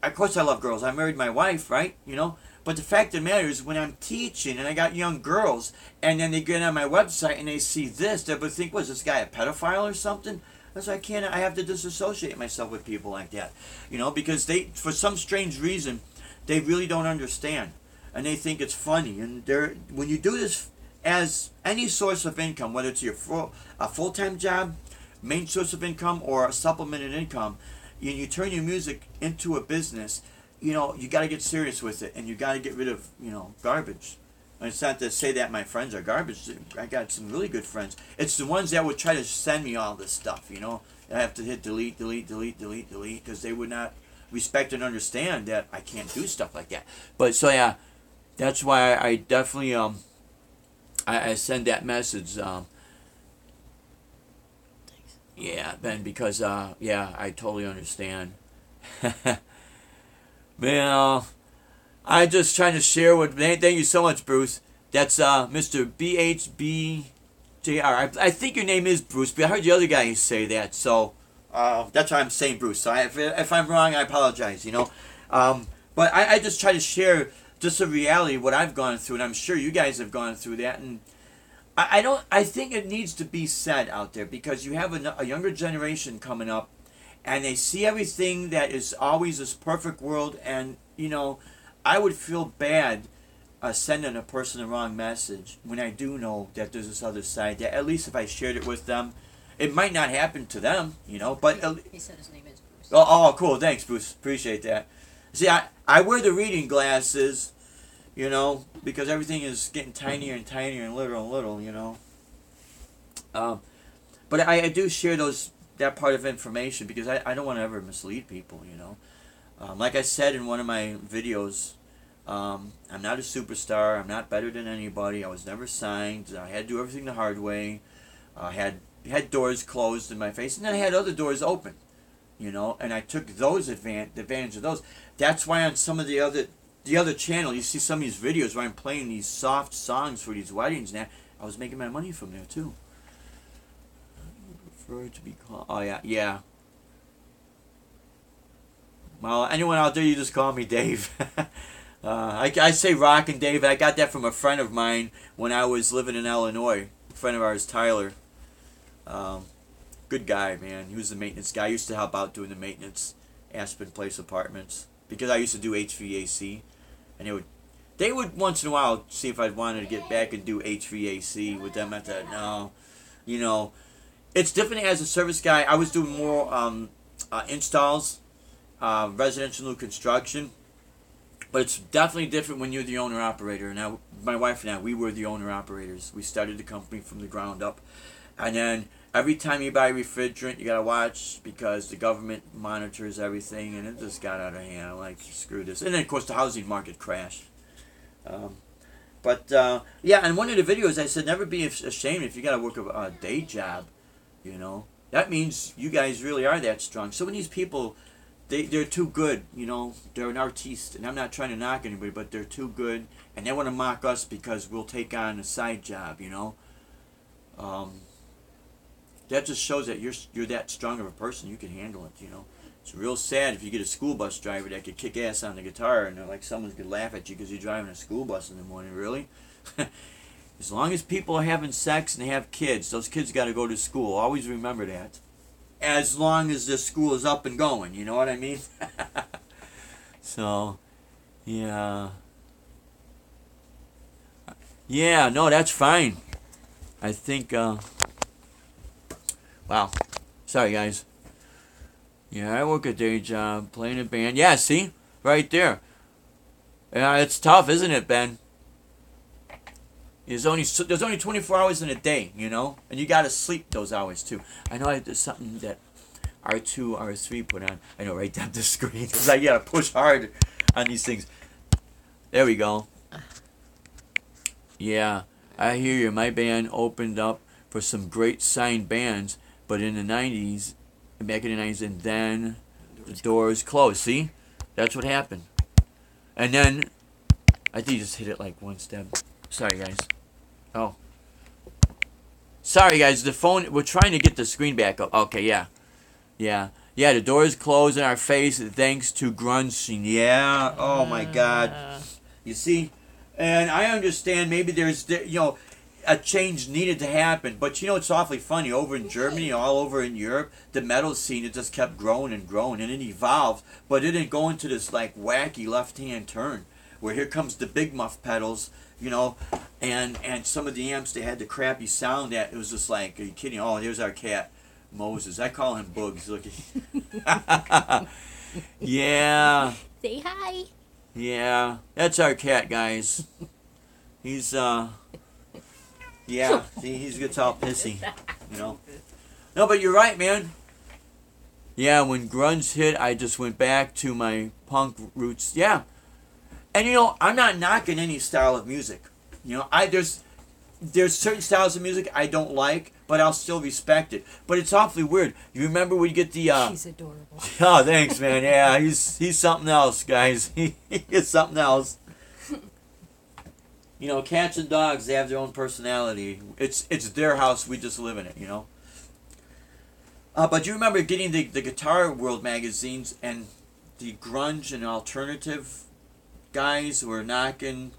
of course I love girls. I married my wife, right? You know? But the fact of the matter is, when I'm teaching and I got young girls, and then they get on my website and they see this, they would think, was this guy a pedophile or something? That's why I have to disassociate myself with people like that. You know, because they, for some strange reason, they really don't understand. And they think it's funny. And when you do this as any source of income, whether it's a full-time job, main source of income, or a supplemented income, you turn your music into a business, you know, you got to get serious with it, and you got to get rid of, you know, garbage. And it's not to say that my friends are garbage. I got some really good friends. It's the ones that would try to send me all this stuff, you know. I have to hit delete, because they would not respect and understand that I can't do stuff like that. But so yeah, that's why I definitely I send that message. Yeah, Ben, because yeah, I totally understand. Man, I just trying to share with. Thank you so much, Bruce. That's Mr. BHBJR. I think your name is Bruce, but I heard the other guy say that, so that's why I'm saying Bruce. So if I'm wrong, I apologize. You know, but I just try to share just a reality what I've gone through, and I'm sure you guys have gone through that, and I think it needs to be said out there, because you have a younger generation coming up, and they see everything that is always this perfect world, and, you know, I would feel bad sending a person the wrong message when I do know that there's this other side, that at least if I shared it with them, it might not happen to them, you know, but... He said his name is Bruce. Oh, cool, thanks, Bruce, appreciate that. See, I wear the reading glasses, you know, because everything is getting tinier and tinier and little, you know. But I do share that part of information, because I don't want to ever mislead people, you know. Like I said in one of my videos, I'm not a superstar. I'm not better than anybody. I was never signed. I had to do everything the hard way. I had doors closed in my face, and then I had other doors open, you know, and I took those advantage of those. That's why on some of the other channel, you see some of these videos where I'm playing these soft songs for these weddings. Now, I was making my money from there too. I prefer to be called. Oh yeah. Well, anyone out there, you just call me Dave. I say Rock and Dave. I got that from a friend of mine when I was living in Illinois. A friend of ours, Tyler. Good guy, man. He was the maintenance guy. I used to help out doing the maintenance, Aspen Place Apartments, because I used to do HVAC, and They would once in a while see if I'd wanted to get back and do HVAC with them. I thought, no, you know, it's different as a service guy. I was doing more installs, residential new construction, but it's definitely different when you're the owner operator. Now, my wife and I, we were the owner operators. We started the company from the ground up, and then every time you buy refrigerant, you gotta watch because the government monitors everything, and it just got out of hand. I'm like, screw this. And then of course the housing market crashed. Yeah, and one of the videos I said, never be ashamed if you gotta work a day job. You know, that means you guys really are that strong. So when these people, they're too good, you know, they're an artiste, and I'm not trying to knock anybody, but they're too good, and they want to mock us because we'll take on a side job, you know. That just shows that you're that strong of a person. You can handle it, you know. It's real sad if you get a school bus driver that could kick ass on the guitar, and like someone could laugh at you because you're driving a school bus in the morning. Really? As long as people are having sex and they have kids, those kids got to go to school. Always remember that. As long as the school is up and going, you know what I mean? So, yeah. Yeah, no, that's fine. I think, wow. Sorry, guys. Yeah, I work a day job, playing a band. Yeah, see? Right there. Yeah, it's tough, isn't it, Ben? There's only 24 hours in a day, you know? And you got to sleep those hours, too. I know there's something that R2, R3 put on. I know, right down the screen. Because I got to push hard on these things. There we go. Yeah, I hear you. My band opened up for some great signed bands, but in the 90s, back in the 90s, and then the doors closed. See? That's what happened. And then, I think you just hit it like one step. Sorry, guys. Oh. Sorry, guys. The phone, we're trying to get the screen back up. Okay, yeah. Yeah. Yeah, the doors closed in our face thanks to grunge scene. Yeah. Oh, my God. You see? And I understand maybe there's, you know, a change needed to happen. But, you know, it's awfully funny. Over in Germany, all over in Europe, the metal scene, it just kept growing and growing. And it evolved. But it didn't go into this, like, wacky left-hand turn. Where here comes the big muff pedals, you know. And some of the amps, they had the crappy sound that it was just like, are you kidding? Oh, here's our cat, Moses. I call him Bugs. Look at yeah. Say hi. Yeah. That's our cat, guys. He's, yeah, see, he gets all pissy, you know. No, but you're right, man. Yeah, when grunge hit, I just went back to my punk roots. Yeah. And, you know, I'm not knocking any style of music. You know, there's certain styles of music I don't like, but I'll still respect it. But it's awfully weird. You remember when you get the... She's adorable. Oh, thanks, man. Yeah, he's something else, guys. He is something else. You know, cats and dogs, they have their own personality. It's their house, we just live in it, you know. But you remember getting the Guitar World magazines, and the grunge and alternative guys were knocking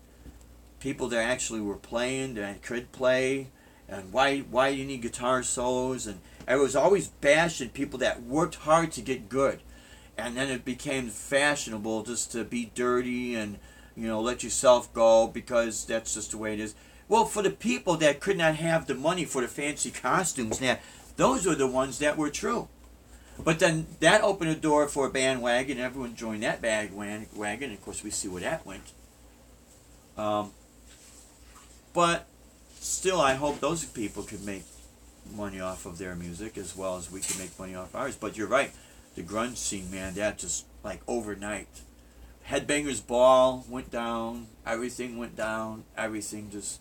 people that actually were playing, that could play, and why you need guitar solos, and it was always bashing people that worked hard to get good. And then it became fashionable just to be dirty and, you know, let yourself go because that's just the way it is. Well, for the people that could not have the money for the fancy costumes, now, those were the ones that were true. But then that opened a door for a bandwagon, and everyone joined that bandwagon, and of course we see where that went. But still, I hope those people could make money off of their music as well as we can make money off ours. But you're right, the grunge scene, man, that just, like, overnight. Headbangers Ball went down, everything went down, everything just,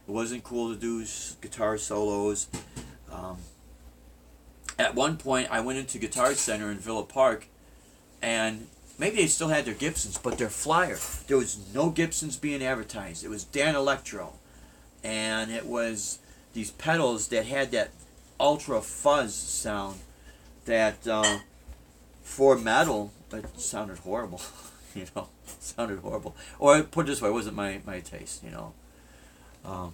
it wasn't cool to do guitar solos. At one point, I went into Guitar Center in Villa Park, and maybe they still had their Gibsons, but their flyer, there was no Gibsons being advertised. It was Dan Electro, and it was these pedals that had that ultra fuzz sound that for metal, it sounded horrible. You know, it sounded horrible. Or put it this way, it wasn't my taste, you know.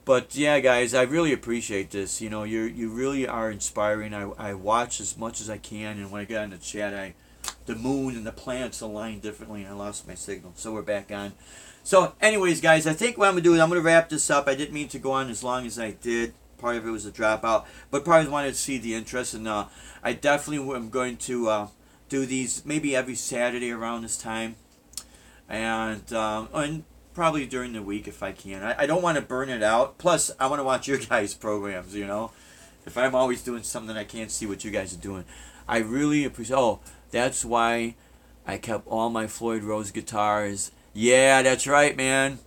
But yeah, guys, I really appreciate this. You know, you really are inspiring. I watch as much as I can, and when I get on the chat, the moon and the planets aligned differently, and I lost my signal. So we're back on. So anyways, guys, I think what I'm going to do is I'm going to wrap this up. I didn't mean to go on as long as I did. Part of it was a dropout, but probably wanted to see the interest, and I definitely am going to do these maybe every Saturday around this time, and probably during the week if I can. I don't want to burn it out. Plus, I want to watch your guys' programs, you know. If I'm always doing something, I can't see what you guys are doing. I really appreciate... Oh, that's why I kept all my Floyd Rose guitars. Yeah, that's right, man.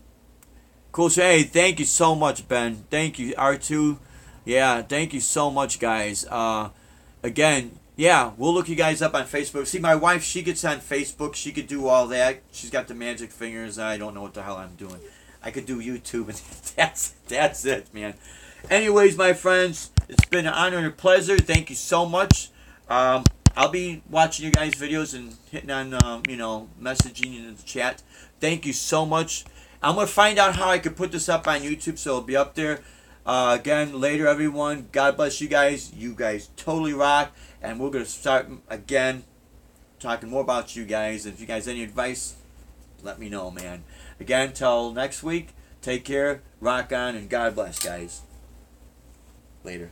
Cool. So, hey, thank you so much, Ben. Thank you, R2. Yeah, thank you so much, guys. Again, yeah, we'll look you guys up on Facebook. See, my wife, she gets on Facebook. She could do all that. She's got the magic fingers. I don't know what the hell I'm doing. I could do YouTube, and that's it, man. Anyways, my friends, it's been an honor and a pleasure. Thank you so much. I'll be watching you guys' videos and hitting on, messaging in the chat. Thank you so much. I'm going to find out how I can put this up on YouTube, so it'll be up there. Again, later, everyone. God bless you guys. You guys totally rock. And we're going to start, again, talking more about you guys. If you guys have any advice, let me know, man. Again, till next week, take care, rock on, and God bless, guys. Later.